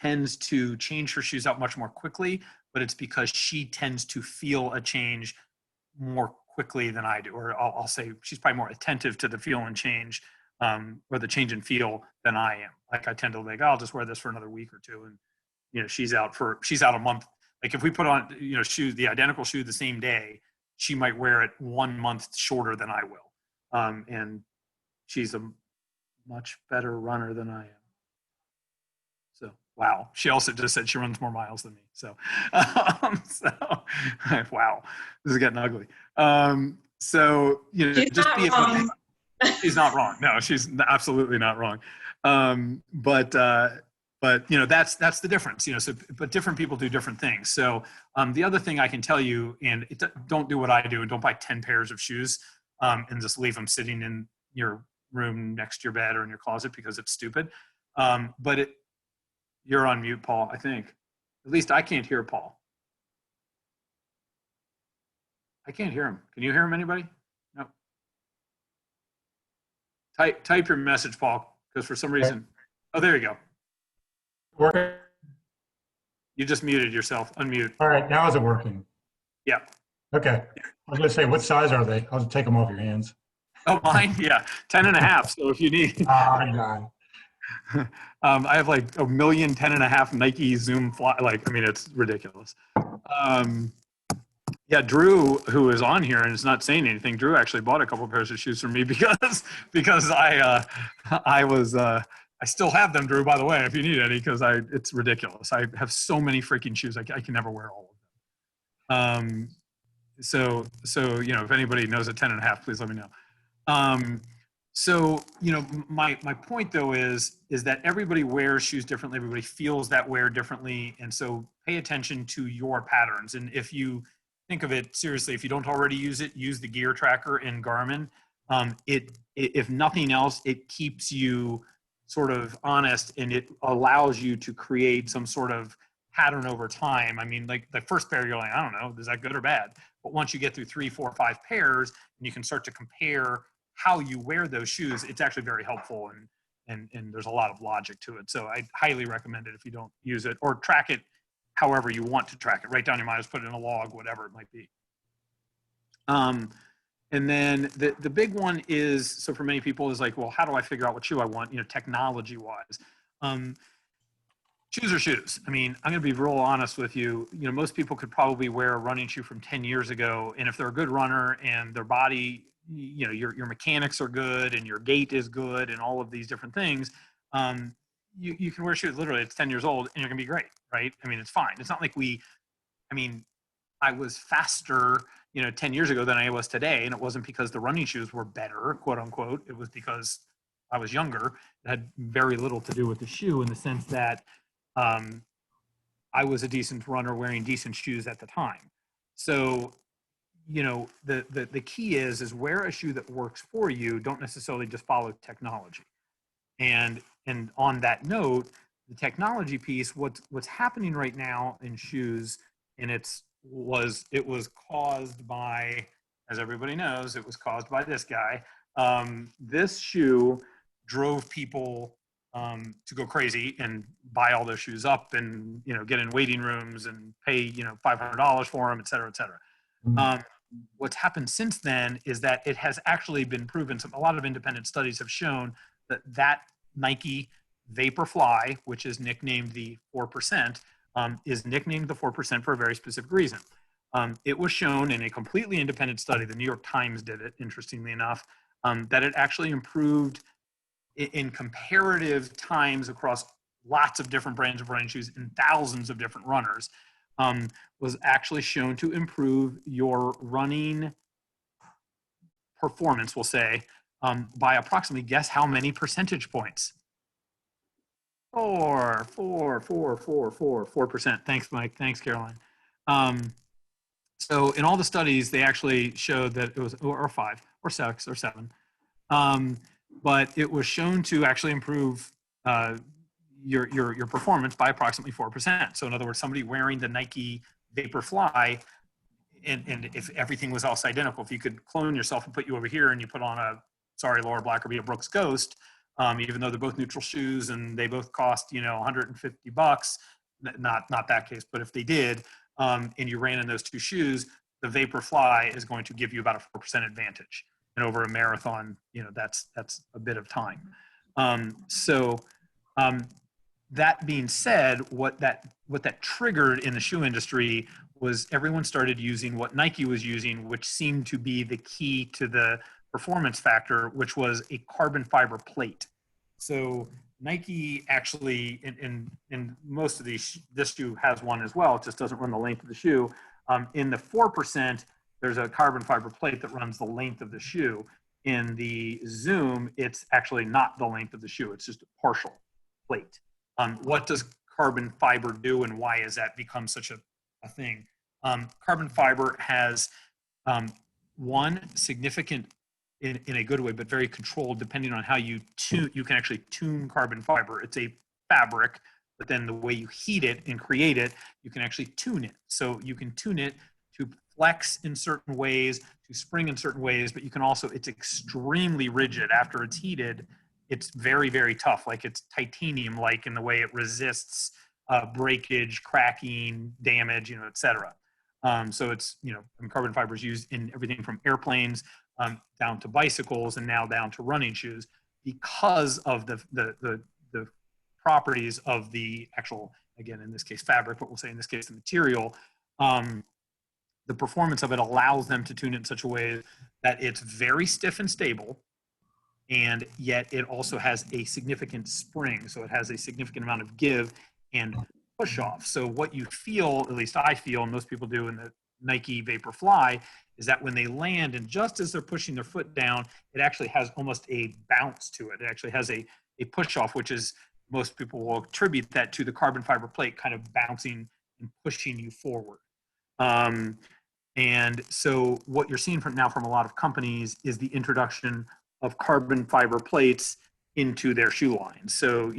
tends to change her shoes out much more quickly, but it's because she tends to feel a change more quickly than I do. Or I'll say she's probably more attentive to the feel and change, or the change in feel, than I am. Like I tend to like, oh, I'll just wear this for another week or two. And, you know, she's out a month. Like if we put on, you know, shoes, the identical shoe the same day, she might wear it 1 month shorter than I will. And she's a much better runner than I am. So, wow. She also just said she runs more miles than me. So, wow, this is getting ugly. So, you know, She's just not be, wrong. she's not wrong. No, she's absolutely not wrong. But you know, that's the difference, you know, so, but different people do different things. So, the other thing I can tell you, and don't do what I do, and don't buy 10 pairs of shoes, and just leave them sitting in your room next to your bed or in your closet, because it's stupid. But you're on mute, Paul, I think. At least I can't hear Paul. I can't hear him. Can you hear him, anybody? No. Type your message, Paul, because for some reason, oh, there you go. Working? You just muted yourself. Unmute. All right, now is it working? Yeah. Okay. I was gonna say, what size are they? I'll just take them off your hands. Oh, mine? Yeah. 10 and a half. So if you need, God. I have like 1,000,000 10 and a half Nike Zoom fly. Like, I mean, it's ridiculous. Yeah, Drew, who is on here and is not saying anything, Drew actually bought a couple pairs of shoes for me because I still have them, Drew, by the way, if you need any, because it's ridiculous. I have so many freaking shoes. I can never wear all of them. So, you know, if anybody knows a 10 and a half, please let me know. So, you know, my point though is that everybody wears shoes differently. Everybody feels that wear differently. And so pay attention to your patterns. And if you think of it seriously, if you don't already use it, use the gear tracker in Garmin. If nothing else, it keeps you sort of honest, and it allows you to create some sort of pattern over time. I mean, like the first pair, you're like, I don't know, is that good or bad? But once you get through 3, 4, 5 pairs, and you can start to compare how you wear those shoes, it's actually very helpful, and there's a lot of logic to it. So I highly recommend it if you don't use it, or track it however you want to track it. Write down your miles, put it in a log, whatever it might be. And then the big one is, so for many people is like, well, how do I figure out what shoe I want, you know, technology wise? Shoes are shoes. I mean, I'm going to be real honest with you. You know, most people could probably wear a running shoe from 10 years ago. And if they're a good runner and their body, you know, your mechanics are good and your gait is good and all of these different things, you can wear shoes, literally, it's 10 years old and you're going to be great, right? I mean, it's fine. It's not like I was faster, you know, 10 years ago than I was today. And it wasn't because the running shoes were better, quote unquote. It was because I was younger, it had very little to do with the shoe in the sense that I was a decent runner wearing decent shoes at the time. So, you know, the key is wear a shoe that works for you. Don't necessarily just follow technology. And on that note, the technology piece, what's happening right now in shoes, and it was caused by, as everybody knows, it was caused by this guy. This shoe drove people to go crazy and buy all their shoes up, and get in waiting rooms and pay $500 for them, et cetera, et cetera. Mhm. What's happened since then is that it has actually been proven. A lot of independent studies have shown that Nike Vaporfly, which is nicknamed the 4%, is nicknamed the 4% for a very specific reason. It was shown in a completely independent study, the New York Times did it, interestingly enough, that it actually improved in comparative times across lots of different brands of running shoes and thousands of different runners, was actually shown to improve your running performance, we'll say, by approximately, guess how many percentage points? 4%. Thanks, Mike. Thanks, Caroline. So in all the studies, they actually showed that it was, or 5, or 6, or 7. But it was shown to actually improve your performance by approximately 4%. So in other words, somebody wearing the Nike Vaporfly, and if everything was else identical, if you could clone yourself and put you over here and you put on a, sorry, Laura Blackerby, a Brooks Ghost, even though they're both neutral shoes and they both cost, $150, not that case, but if they did, and you ran in those two shoes, the Vaporfly is going to give you about a 4% advantage. And over a marathon, that's a bit of time. That being said, what that triggered in the shoe industry was everyone started using what Nike was using, which seemed to be the key to the performance factor, which was a carbon fiber plate. So Nike actually, in most of these, this shoe has one as well. It just doesn't run the length of the shoe. In the 4%, there's a carbon fiber plate that runs the length of the shoe. In the Zoom, it's actually not the length of the shoe. It's just a partial plate. What does carbon fiber do, and why has that become such a thing? Carbon fiber has one significant, in a good way, but very controlled, depending on how you tune. You can actually tune carbon fiber. It's a fabric, but then the way you heat it and create it, you can actually tune it. So you can tune it to flex in certain ways, to spring in certain ways, but you can also, it's extremely rigid after it's heated. It's very, very tough, like it's titanium-like in the way it resists breakage, cracking, damage, et cetera. So it's, carbon fiber is used in everything from airplanes down to bicycles and now down to running shoes because of the properties of the actual, again, in this case, fabric, but we'll say in this case, the material. The performance of it allows them to tune it in such a way that it's very stiff and stable, and yet it also has a significant spring. So it has a significant amount of give and push off. So what you feel, at least I feel, and most people do in the Nike Vaporfly, is that when they land and just as they're pushing their foot down, it actually has almost a bounce to it. It actually has a push off, which is, most people will attribute that to the carbon fiber plate kind of bouncing and pushing you forward. And so what you're seeing from a lot of companies is the introduction of carbon fiber plates into their shoe lines. So,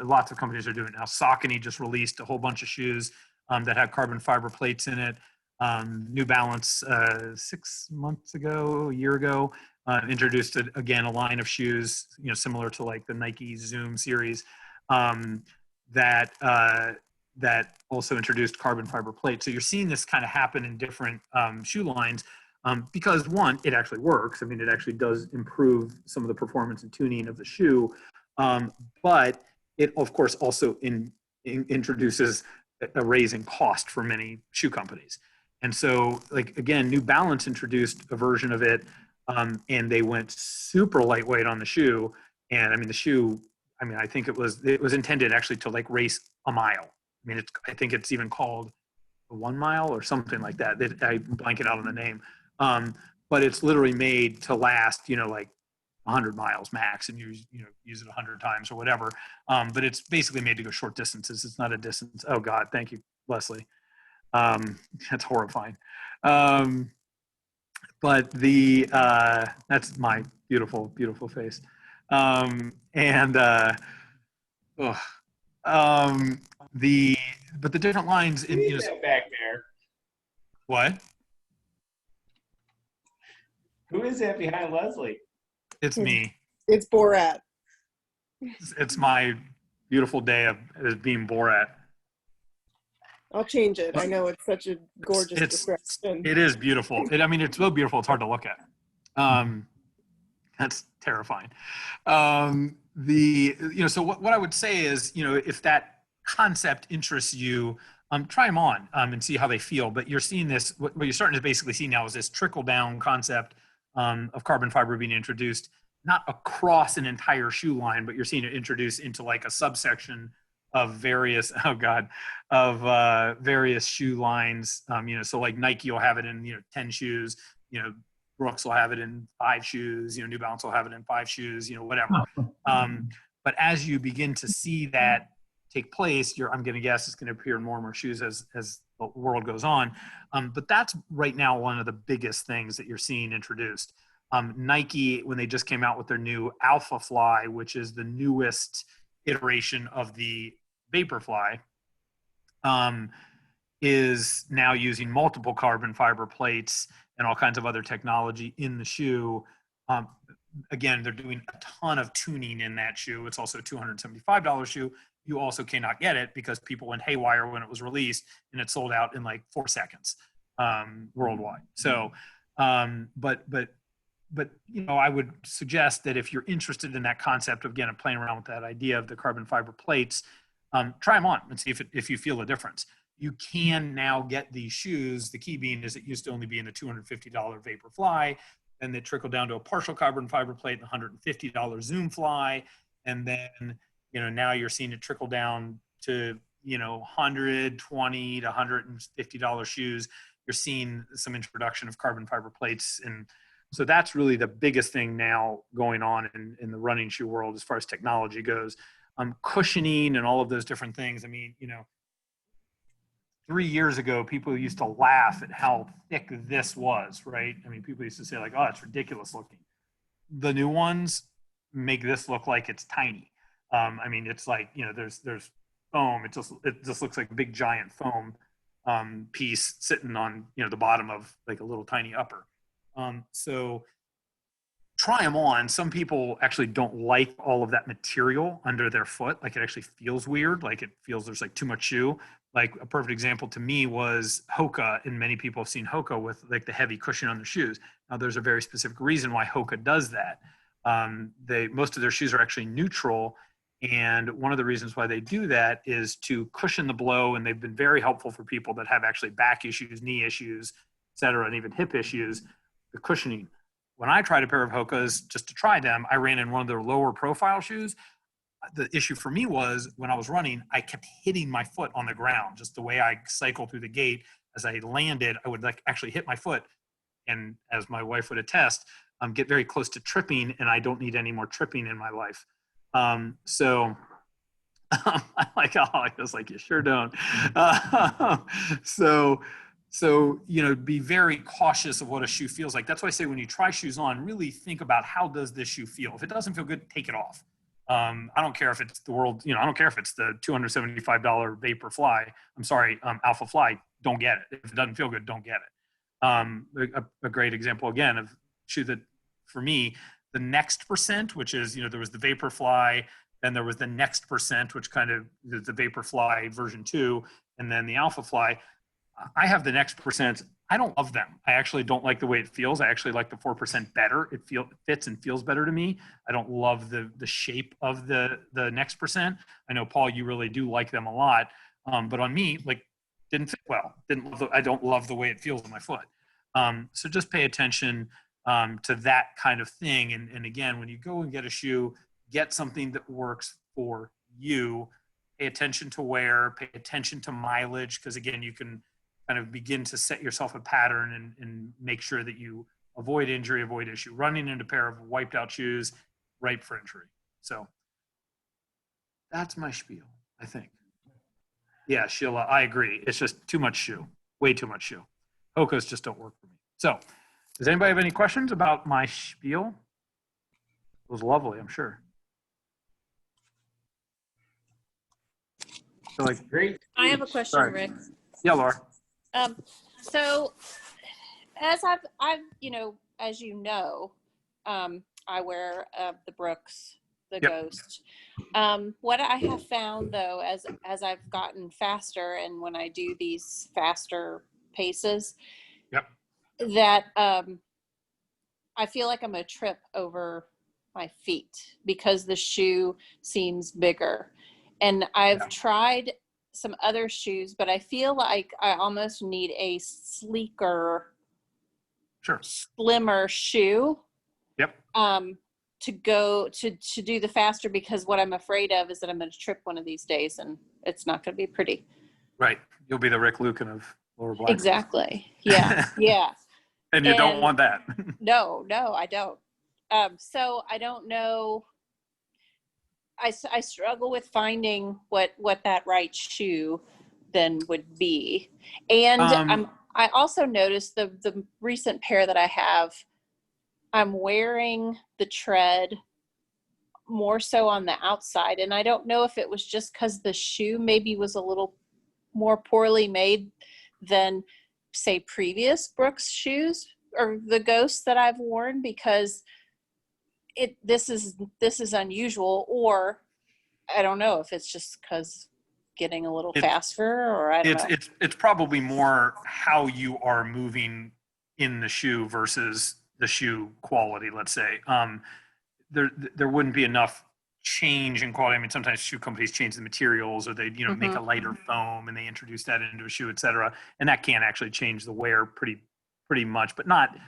lots of companies are doing it now. Saucony just released a whole bunch of shoes that had carbon fiber plates in it. New Balance 6 months ago, a year ago, introduced again a line of shoes, similar to like the Nike Zoom series, that also introduced carbon fiber plates. So you're seeing this kind of happen in different shoe lines because, one, it actually works. I mean, it actually does improve some of the performance and tuning of the shoe, but it, of course, also introduces a raise in cost for many shoe companies. And so, like, again, New Balance introduced a version of it, and they went super lightweight on the shoe. And I mean, the shoe, I think it was intended actually to like race a mile. I think it's even called the 1 mile or something like that. I blank it out on the name. But it's literally made to last, like 100 miles max and use it 100 times or whatever. But it's basically made to go short distances. It's not a distance. Oh God, thank you, Leslie. That's horrifying. But that's my beautiful, beautiful face. And ugh. But the different lines in, Who is that back there? what? Who is that behind Leslie? It's me. It's Borat. It's my beautiful day of being Borat. I'll change it. I know it's such a gorgeous description. It is beautiful. It's so beautiful. It's hard to look at. That's terrifying. So what I would say is, if that concept interests you, try them on and see how they feel. But you're seeing this, what you're starting to basically see now is this trickle down concept of carbon fiber being introduced, not across an entire shoe line, but you're seeing it introduced into like a subsection of various, various shoe lines. So like Nike will have it in, 10 shoes, Brooks will have it in 5 shoes, New Balance will have it in 5 shoes, whatever. But as you begin to see that take place, I'm going to guess it's going to appear in more and more shoes as the world goes on. But that's right now one of the biggest things that you're seeing introduced. Nike, when they just came out with their new Alpha Fly, which is the newest iteration of the Vaporfly, is now using multiple carbon fiber plates and all kinds of other technology in the shoe. Again, they're doing a ton of tuning in that shoe. It's also a $275 shoe. You also cannot get it because people went haywire when it was released and it sold out in like 4 seconds worldwide. So, but I would suggest that if you're interested in that concept of, again, playing around with that idea of the carbon fiber plates, try them on and see if you feel a difference. You can now get these shoes. The key being is it used to only be in the $250 Vaporfly, and they trickle down to a partial carbon fiber plate and $150 Zoom Fly, and then now you're seeing it trickle down to $120 to $150 shoes. You're seeing some introduction of carbon fiber plates, and so that's really the biggest thing now going on in the running shoe world as far as technology goes. Cushioning and all of those different things. 3 years ago, people used to laugh at how thick this was, right? People used to say like, oh, it's ridiculous looking. The new ones make this look like it's tiny. It's like, there's foam. It just looks like a big giant foam piece sitting on, the bottom of like a little tiny upper. So try them on. Some people actually don't like all of that material under their foot. Like it actually feels weird. Like it feels there's like too much shoe. Like a perfect example to me was Hoka, and many people have seen Hoka with like the heavy cushion on their shoes. Now there's a very specific reason why Hoka does that. Most of their shoes are actually neutral. And one of the reasons why they do that is to cushion the blow. And they've been very helpful for people that have actually back issues, knee issues, et cetera, and even hip issues, the cushioning. When I tried a pair of Hokas just to try them, I ran in one of their lower profile shoes. The issue for me was when I was running, I kept hitting my foot on the ground. Just the way I cycled through the gate, as I landed, I would like actually hit my foot. And as my wife would attest, get very close to tripping, and I don't need any more tripping in my life. I'm like, oh, I was like, you sure don't. So, be very cautious of what a shoe feels like. That's why I say when you try shoes on, really think about how does this shoe feel? If it doesn't feel good, take it off. I don't care if it's the world, I don't care if it's the $275 Vaporfly. I'm sorry, Alpha Fly, don't get it. If it doesn't feel good, don't get it. A great example, again, of shoe that, for me, the Next Percent, which is, there was the Vaporfly, then there was the Next Percent, which kind of the Vaporfly version 2, and then the Alpha Fly. I have the Next Percent. I don't love them. I actually don't like the way it feels. I actually like the 4% better. It fits and feels better to me. I don't love the shape of the Next Percent. I know, Paul, you really do like them a lot. But on me, like, didn't fit well. I don't love the way it feels on my foot. So just pay attention to that kind of thing. And again, when you go and get a shoe, get something that works for you. Pay attention to wear, pay attention to mileage, because again, you can kind of begin to set yourself a pattern and make sure that you avoid injury, avoid issue. Running into a pair of wiped out shoes, ripe for injury. So that's my spiel, I think. Yeah, Sheila, I agree. It's just too much shoe, way too much shoe. Hoka's just don't work for me. So does anybody have any questions about my spiel? It was lovely, I'm sure. So like, Great. I have a question, Sorry. Rick. yeah, Laura. So as I've, you know, as you know, I wear the Brooks, the Yep. Ghost. What I have found though, as I've gotten faster and when I do these faster paces, Yep. that I feel like I'm gonna trip over my feet because the shoe seems bigger. And I've Yeah. tried some other shoes, but I feel like I almost need a sleeker, Sure. slimmer shoe Yep. to go to do the faster, because what I'm afraid of is that I'm going to trip one of these days and it's not going to be pretty. Right. You'll be the Rick Lucan of Lower Black. Exactly. Yeah. Yeah. And you don't And- want that. No, I don't. So I don't know. I struggle with finding what that right shoe then would be. And I also noticed the recent pair that I have, I'm wearing the tread more so on the outside. And I don't know if it was just because the shoe maybe was a little more poorly made than, say, previous Brooks shoes or the Ghosts that I've worn, because this is unusual, or I don't know if it's just because getting a little faster, or I don't know. It's probably more how you are moving in the shoe versus the shoe quality, let's say. There wouldn't be enough change in quality. I mean, sometimes shoe companies change the materials, or they make a lighter foam and they introduce that into a shoe, et cetera. And that can actually change the wear pretty much, but not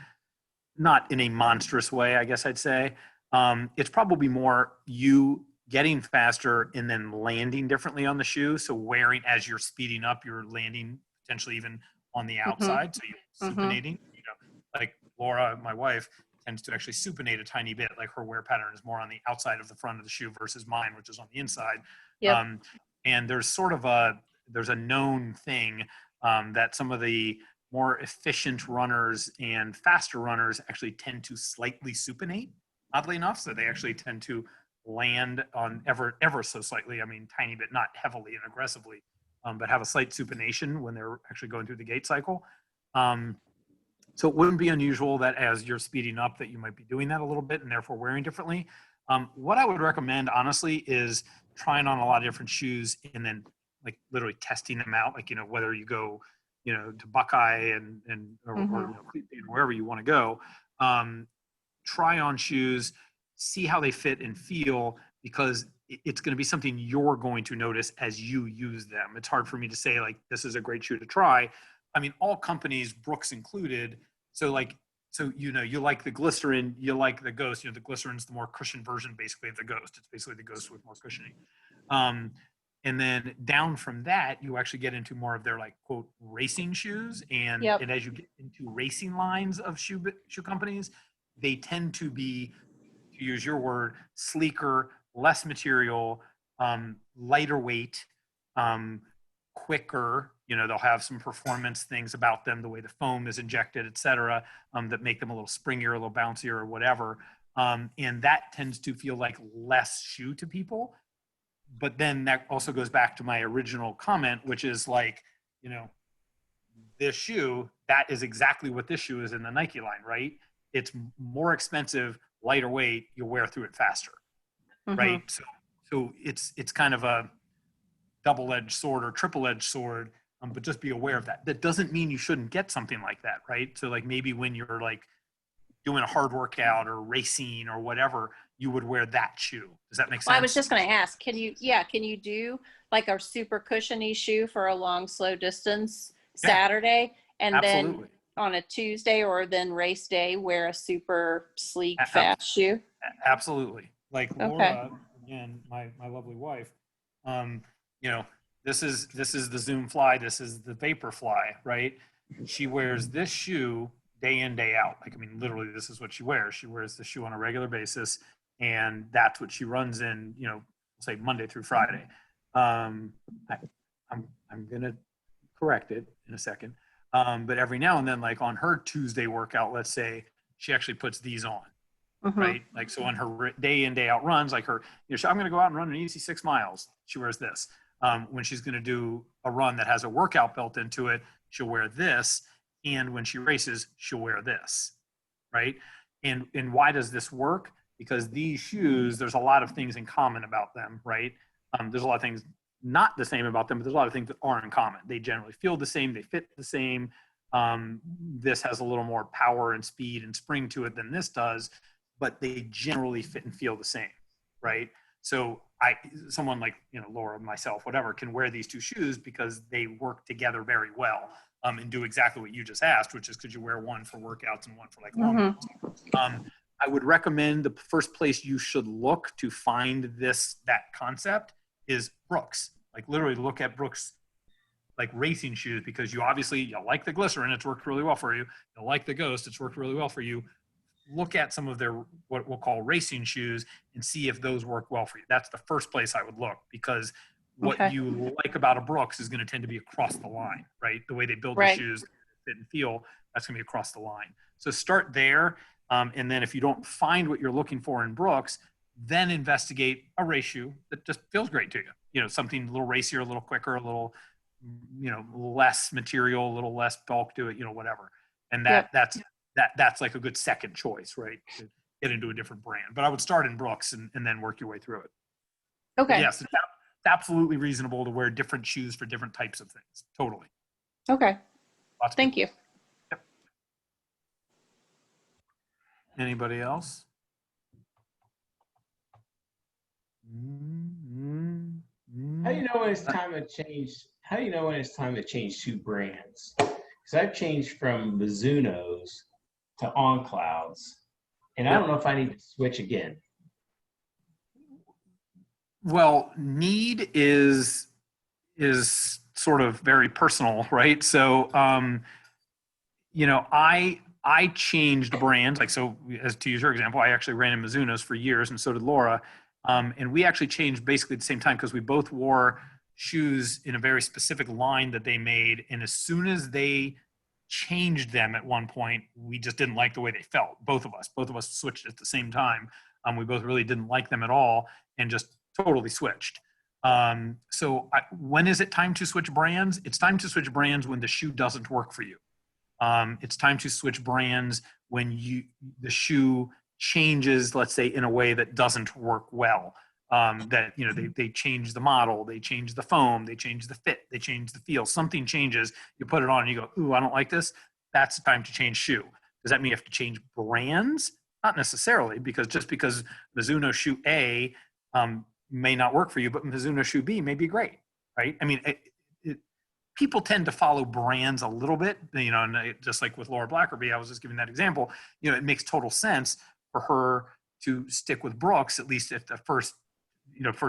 in a monstrous way, I guess I'd say. It's probably more you getting faster and then landing differently on the shoe. So wearing, as you're speeding up, you're landing potentially even on the outside. So you're supinating, like Laura, my wife, tends to actually supinate a tiny bit. Like her wear pattern is more on the outside of the front of the shoe versus mine, which is on the inside. Yep. And there's sort of there's a known thing that some of the more efficient runners and faster runners actually tend to slightly supinate, oddly enough. So they actually tend to land on ever so slightly, I mean, tiny bit, not heavily and aggressively, but have a slight supination when they're actually going through the gait cycle. So it wouldn't be unusual that as you're speeding up that you might be doing that a little bit and therefore wearing differently. What I would recommend, honestly, is trying on a lot of different shoes and then like literally testing them out. Like, whether you go, to Buckeye or wherever you want to go, try on shoes, see how they fit and feel, because it's going to be something you're going to notice as you use them. It's hard for me to say, like, this is a great shoe to try. I mean, all companies, Brooks included. So you like the Glycerin, you like the Ghost. The Glycerin's the more cushioned version, basically, of the Ghost. It's basically the Ghost with more cushioning. And then down from that, you actually get into more of their, like, quote, racing shoes. And as you get into racing lines of shoe companies, they tend to be, to use your word, sleeker, less material, lighter weight, quicker. They'll have some performance things about them, the way the foam is injected, et cetera, that make them a little springier, a little bouncier, or whatever. And that tends to feel like less shoe to people. But then that also goes back to my original comment, which is like, this shoe, that is exactly what this shoe is in the Nike line, right? It's more expensive, lighter weight, you'll wear through it faster, right? So it's kind of a double-edged sword or triple-edged sword, but just be aware of that. That doesn't mean you shouldn't get something like that, right? So like maybe when you're like doing a hard workout or racing or whatever, you would wear that shoe. Does that make sense? Well, I was just going to ask, can you do like a super cushiony shoe for a long, slow distance Saturday, and Absolutely. then on a Tuesday or then race day, wear a super sleek, fast shoe? Absolutely. Like Laura, Okay. again, my lovely wife, this is the Zoom Fly, this is the Vapor Fly, right? She wears this shoe day in, day out. Like, I mean, literally, this is what she wears. She wears the shoe on a regular basis, and that's what she runs in, you know, say Monday through Friday. I'm gonna correct it in a second. But every now and then, like on her Tuesday workout, let's say, she actually puts these on, Mhm. right? Like, so on her day in, day out runs, like her, you know, I'm going to go out and run an easy 6 miles. She wears this. When she's going to do a run that has a workout built into it, she'll wear this. And when she races, she'll wear this, right? And why does this work? Because these shoes, there's a lot of things in common about them, right? There's a lot of things not the same about them, but there's a lot of things that are in common. They generally feel the same. They fit the same. This has a little more power and speed and spring to it than this does, but they generally fit and feel the same, right? So someone like, you know, Laura, myself, whatever, can wear these two shoes because they work together very well, and do exactly what you just asked, which is, could you wear one for workouts and one for like long runs? I would recommend the first place you should look to find that concept is Brooks. Like, literally look at Brooks like racing shoes, because you like the Glycerin, it's worked really well for you. You like the Ghost, it's worked really well for you. Look at some of their, what we'll call racing shoes, and see if those work well for you. That's the first place I would look, because what Okay. you like about a Brooks is going to tend to be across the line, right? The way they build Right. the shoes, fit and feel, that's going to be across the line. So start there. And then if you don't find what you're looking for in Brooks, then investigate a race shoe that just feels great to you. You know, something a little racier, a little quicker, a little, you know, less material, a little less bulk to it, you know, whatever. And that's like a good second choice, right? To get into a different brand. But I would start in Brooks and then work your way through it. But Okay. yes, it's absolutely reasonable to wear different shoes for different types of things. Totally. Okay. Lots of Thank you. Anybody else? Mm-hmm. How do you know when it's time to change? How do you know when it's time to change two brands? Because I've changed from Mizuno's to On Clouds, and I don't know if I need to switch again. Well, need is sort of very personal, right? So, you know, I changed brands. Like, so as to use your example, I actually ran in Mizuno's for years, and so did Laura. And we actually changed basically at the same time, because we both wore shoes in a very specific line that they made. And as soon as they changed them at one point, we just didn't like the way they felt. Both of us switched at the same time. We both really didn't like them at all, and just totally switched. So when is it time to switch brands? It's time to switch brands when the shoe doesn't work for you. It's time to switch brands when the shoe changes, let's say, in a way that doesn't work well. That, you know, they change the model, they change the foam, they change the fit, they change the feel. Something changes. You put it on and you go, ooh, I don't like this. That's the time to change shoe. Does that mean you have to change brands? Not necessarily, because just because Mizuno shoe A may not work for you, but Mizuno shoe B may be great, right? I mean, people tend to follow brands a little bit, you know, and just like with Laura Blackerby, I was just giving that example. You know, it makes total sense for her to stick with Brooks, at least at the first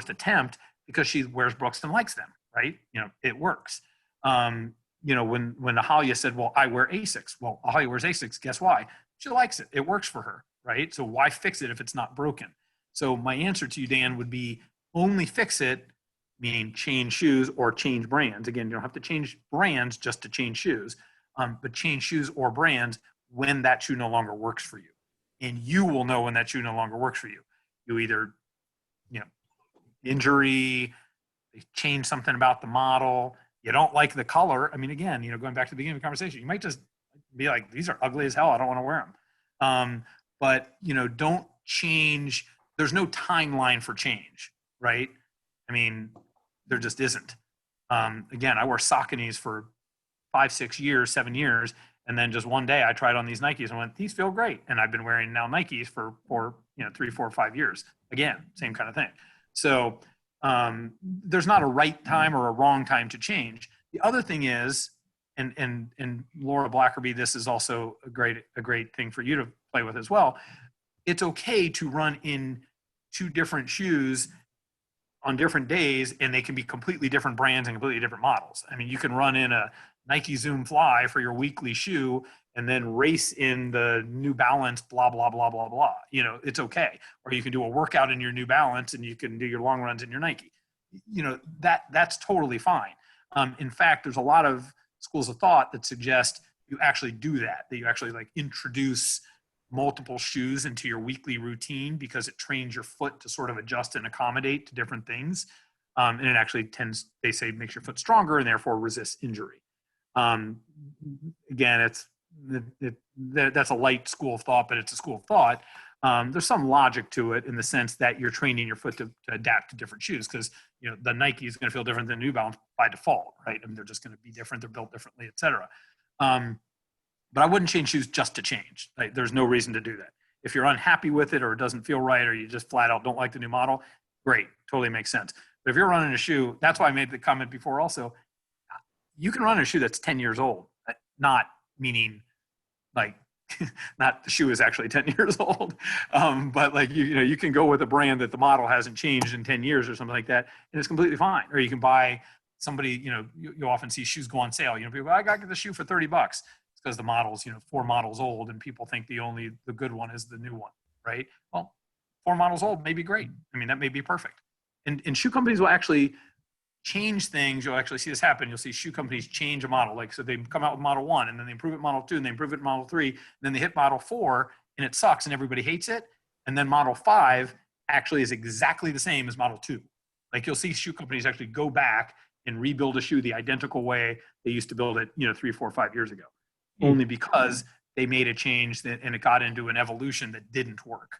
attempt, because she wears Brooks and likes them, right? You know, it works. You know, when Ahalia said, well, I wear Asics. Well, Ahalia wears Asics. Guess why? She likes it. It works for her, right? So why fix it if it's not broken? So my answer to you, Dan, would be only fix it, meaning change shoes or change brands. Again, you don't have to change brands just to change shoes, but change shoes or brands when that shoe no longer works for you. And you will know when that shoe no longer works for you. You either, you know, injury, they change something about the model, you don't like the color. I mean, again, you know, going back to the beginning of the conversation, you might just be like, these are ugly as hell, I don't want to wear them. But, you know, don't change. There's no timeline for change, right? I mean, there just isn't. Again, I wore Sauconys for 5, 6 years, 7 years. And then just one day I tried on these Nikes and went, these feel great. And I've been wearing now Nikes for 3, 4, 5 years. Again, same kind of thing. So there's not a right time or a wrong time to change. The other thing is, and Laura Blackerby, this is also a great thing for you to play with as well. It's okay to run in 2 different shoes on different days, and they can be completely different brands and completely different models. I mean, you can run in a Nike Zoom Fly for your weekly shoe and then race in the New Balance, blah, blah, blah, blah, blah. You know, it's okay. Or you can do a workout in your New Balance and you can do your long runs in your Nike. You know, that's totally fine. In fact, there's a lot of schools of thought that suggest you actually do that you actually like introduce multiple shoes into your weekly routine because it trains your foot to sort of adjust and accommodate to different things. And it actually tends, they say, makes your foot stronger and therefore resists injury. Again, that's a light school of thought, but it's a school of thought. There's some logic to it in the sense that you're training your foot to adapt to different shoes because, you know, the Nike is going to feel different than New Balance by default, right? I mean, they're just going to be different. They're built differently, et cetera. But I wouldn't change shoes just to change. Like, there's no reason to do that. If you're unhappy with it or it doesn't feel right or you just flat out don't like the new model, great, totally makes sense. But if you're running a shoe, that's why I made the comment before also, you can run a shoe that's 10 years old, not meaning like, not the shoe is actually 10 years old, but like, you know, you can go with a brand that the model hasn't changed in 10 years or something like that, and it's completely fine. Or you can buy somebody, you know, you often see shoes go on sale. You know, people, I got the shoe for $30. It's because the model's, you know, 4 models old and people think the good one is the new one, right? Well, 4 models old may be great. I mean, that may be perfect. And shoe companies will actually change things. You'll actually see this happen. You'll see shoe companies change a model. Like, so they come out with model 1 and then they improve it model 2 and they improve it model 3. And then they hit model 4 and it sucks and everybody hates it. And then model 5 actually is exactly the same as model 2. Like, you'll see shoe companies actually go back and rebuild a shoe the identical way they used to build it, you know, 3, 4, 5 years ago, only because they made a change and it got into an evolution that didn't work.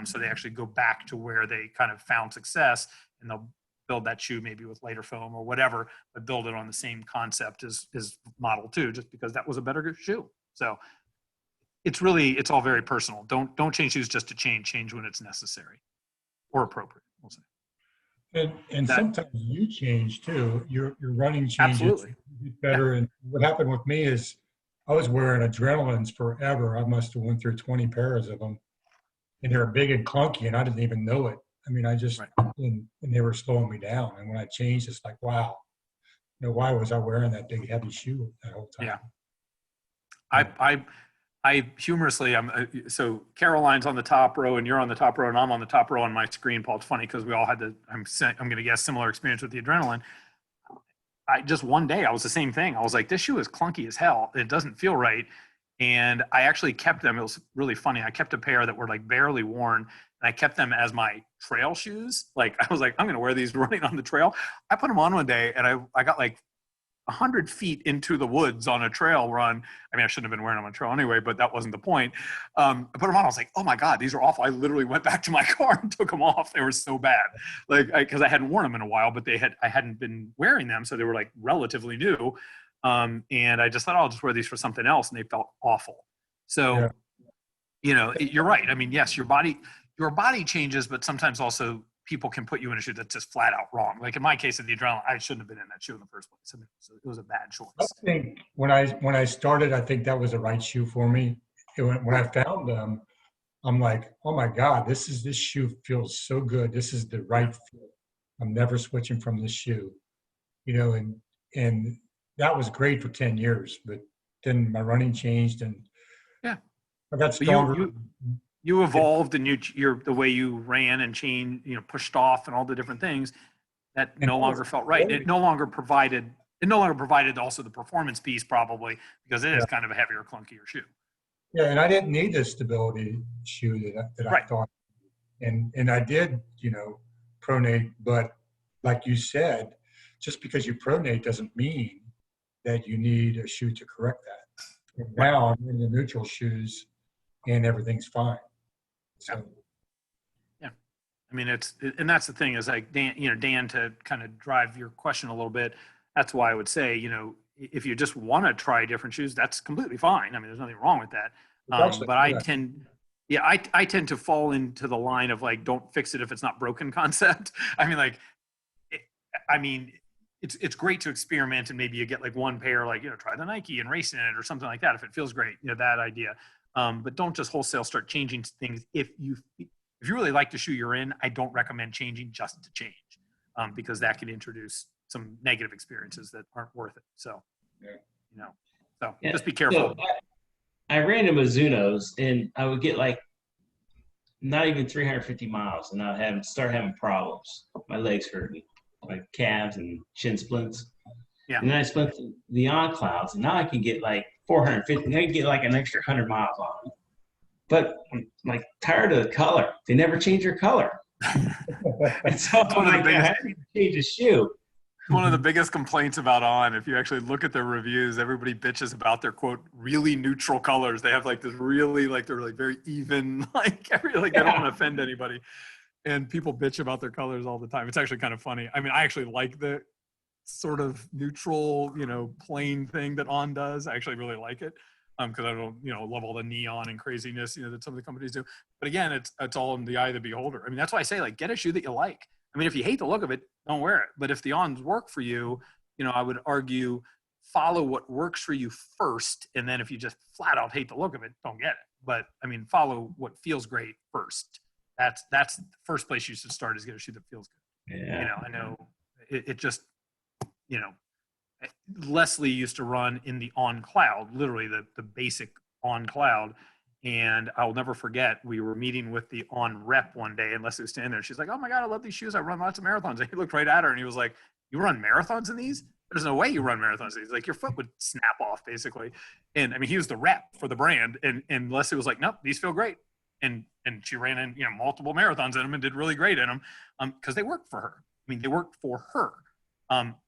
So they actually go back to where they kind of found success, and they'll build that shoe maybe with lighter foam or whatever, but build it on the same concept as model 2, just because that was a better shoe. So it's all very personal. Don't change shoes just to change when it's necessary or appropriate, we'll say. And sometimes you change too. Your running changes. Absolutely. You get better. And what happened with me is I was wearing Adrenalines forever. I must have went through 20 pairs of them, and they were big and clunky, and I didn't even know it. I mean, I just, Right. and they were slowing me down. And when I changed, it's like, wow, you know, why was I wearing that big heavy shoe that whole time? Yeah. I humorously, so Caroline's on the top row and you're on the top row and I'm on the top row on my screen, Paul. It's funny because we all had I'm going to guess similar experience with the Adrenaline. Just one day I was the same thing. I was like, this shoe is clunky as hell. It doesn't feel right. And I actually kept them. It was really funny. I kept a pair that were like barely worn, and I kept them as my trail shoes. Like, I was like, I'm going to wear these running on the trail. I put them on one day and I got like 100 feet into the woods on a trail run. I mean, I shouldn't have been wearing them on a trail anyway, but that wasn't the point. I put them on. I was like, oh my God, these are awful. I literally went back to my car and took them off. They were so bad. Like, because I hadn't worn them in a while, but I hadn't been wearing them. So they were like relatively new. And I just thought, I'll just wear these for something else. And they felt awful. So, Yeah. you know, you're right. I mean, yes, your body changes, but sometimes also people can put you in a shoe that's just flat out wrong. Like in my case of the Adrenaline, I shouldn't have been in that shoe in the first place. I mean, so it was a bad choice. I think when I started, I think that was the right shoe for me. When I found them, I'm like, oh my God, this shoe feels so good. This is the right fit. I'm never switching from this shoe, you know, and that was great for 10 years, but then my running changed and Yeah. I got But stronger. you evolved and you're the way you ran and changed, you know, pushed off and all the different things that And no that longer was felt right. great. It no longer provided also the performance piece probably because it is kind of a heavier, clunkier shoe. Yeah, and I didn't need the stability shoe that I Right. thought. And I did, you know, pronate, but like you said, just because you pronate doesn't mean that you need a shoe to correct that. And now I'm in the neutral shoes and everything's fine. So I mean, and that's the thing is like Dan, to kind of drive your question a little bit. That's why I would say, you know, if you just want to try different shoes, that's completely fine. I mean, there's nothing wrong with that. But I tend to fall into the line of like, don't fix it if it's not broken concept. I mean, like, it's great to experiment and maybe you get like one pair, like, you know, try the Nike and race in it or something like that. If it feels great, you know, that idea. But don't just wholesale start changing things. If you really like the shoe you're in, I don't recommend changing just to change, because that can introduce some negative experiences that aren't worth it. So, you know. So Yeah, just be careful. So I ran to Mizuno's and I would get like not even 350 miles and I'd start having problems. My legs hurt me, like calves and shin splints. Yeah. And then I spent the on clouds, and now I can get like 450. And I can get like an extra 100 miles on them. But I'm like tired of the color. They never change their color. And so One of the I'm like, biggest- I need to change the shoe. One of the biggest complaints about On, if you actually look at their reviews, everybody bitches about their quote really neutral colors. They have like this really like they're like very even, like they don't want to offend anybody, and people bitch about their colors all the time. It's actually kind of funny. I mean, I actually like the sort of neutral, plain thing that On does. I actually really like it because I don't, love all the neon and craziness, that some of the companies do. But again, it's all in the eye of the beholder. I mean, that's why I say like get a shoe that you like. I mean, if you hate the look of it, don't wear it. But if the Ons work for you, I would argue follow what works for you first. And then if you just flat out hate the look of it, don't get it. But I mean, follow what feels great first. That's the first place you should start is get a shoe that feels good. Yeah. I know it just, Leslie used to run in the On Cloud, literally the basic On Cloud. And I'll never forget, we were meeting with the On rep one day, and Leslie was standing there. She's like, "Oh my God, I love these shoes. I run lots of marathons." And he looked right at her and he was like, "You run marathons in these? There's no way you run marathons in these. Like your foot would snap off basically." And I mean, he was the rep for the brand. And Leslie was like, "Nope, these feel great." And she ran in, multiple marathons in them and did really great in them because they worked for her. I mean, they worked for her.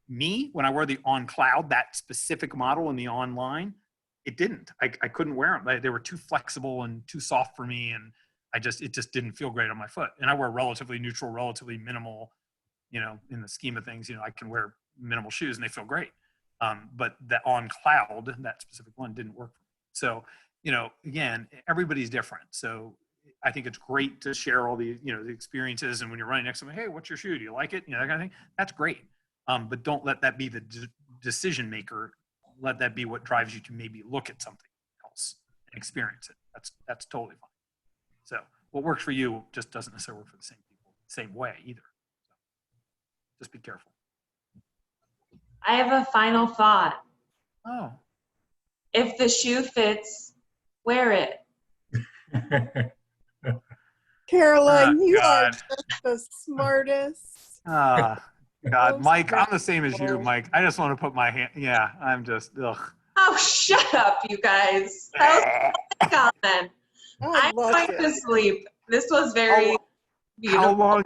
Me, when I wear the On Cloud, that specific model in the online, it didn't. I couldn't wear them. They were too flexible and too soft for me, and it just didn't feel great on my foot. And I wear relatively neutral, relatively minimal, in the scheme of things. I can wear minimal shoes and they feel great. But the On Cloud, that specific one, didn't work for me. So, again, everybody's different. So I think it's great to share all the, the experiences. And when you're running next to them, hey, what's your shoe? Do you like it? That kind of thing. That's great. But don't let that be the decision maker. Let that be what drives you to maybe look at something else and experience it. That's totally fine. So what works for you just doesn't necessarily work for the same people, same way either. So just be careful. I have a final thought. Oh, If the shoe fits, wear it. Caroline, Oh, you are God. just the smartest. God, Oh, Mike, I'm the same as you, wonderful. Mike. I just want to put my hand. Yeah, I'm just, ugh. Oh, shut up, you guys. That was my comment. I I'm love going to it. sleep. This was very beautiful.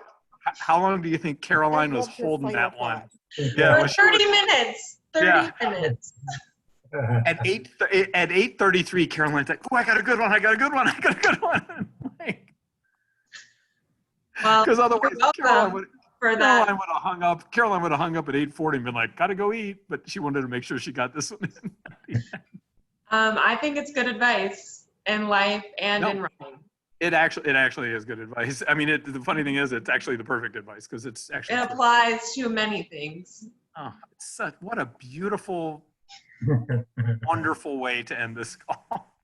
How long do you think Caroline I was love your holding final that one? thought. Yeah, For was she- 30 minutes. 30 Yeah. minutes. at 8:33, Caroline's like, "Oh, I got a good one. I got a good one. I got a good one." Well, Because otherwise, you're welcome for that. Caroline would have hung up at 8:40 and been like, "Gotta go eat," but she wanted to make sure she got this one in. I think it's good advice in life and No. in running. It actually is good advice. I mean, the funny thing is, it's actually the perfect advice because it's actually. It true. applies to many things. Oh, what a beautiful, wonderful way to end this call.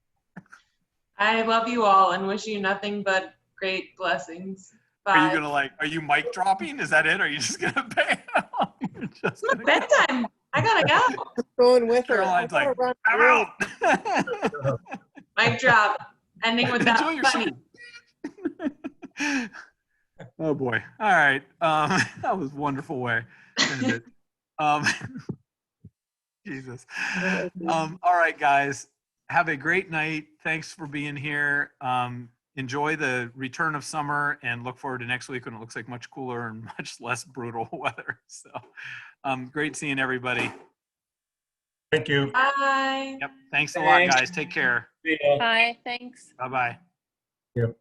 I love you all and wish you nothing but great blessings. Bye. Are you mic dropping? Is that it? Are you just gonna pay? You're just It's gonna bedtime. I gotta go. Going with her. I Caroline's gotta like, run I'm through. out. Mic drop. Ending with that. Enjoy your funny. shoe. Oh boy. All right. That was a wonderful way to end it. Jesus. All right, guys. Have a great night. Thanks for being here. Enjoy the return of summer and look forward to next week when it looks like much cooler and much less brutal weather. So great seeing everybody. Thank you. Bye. Yep. Thanks a lot, guys. Take care. Yeah. Hi, thanks. Bye-bye. Yep.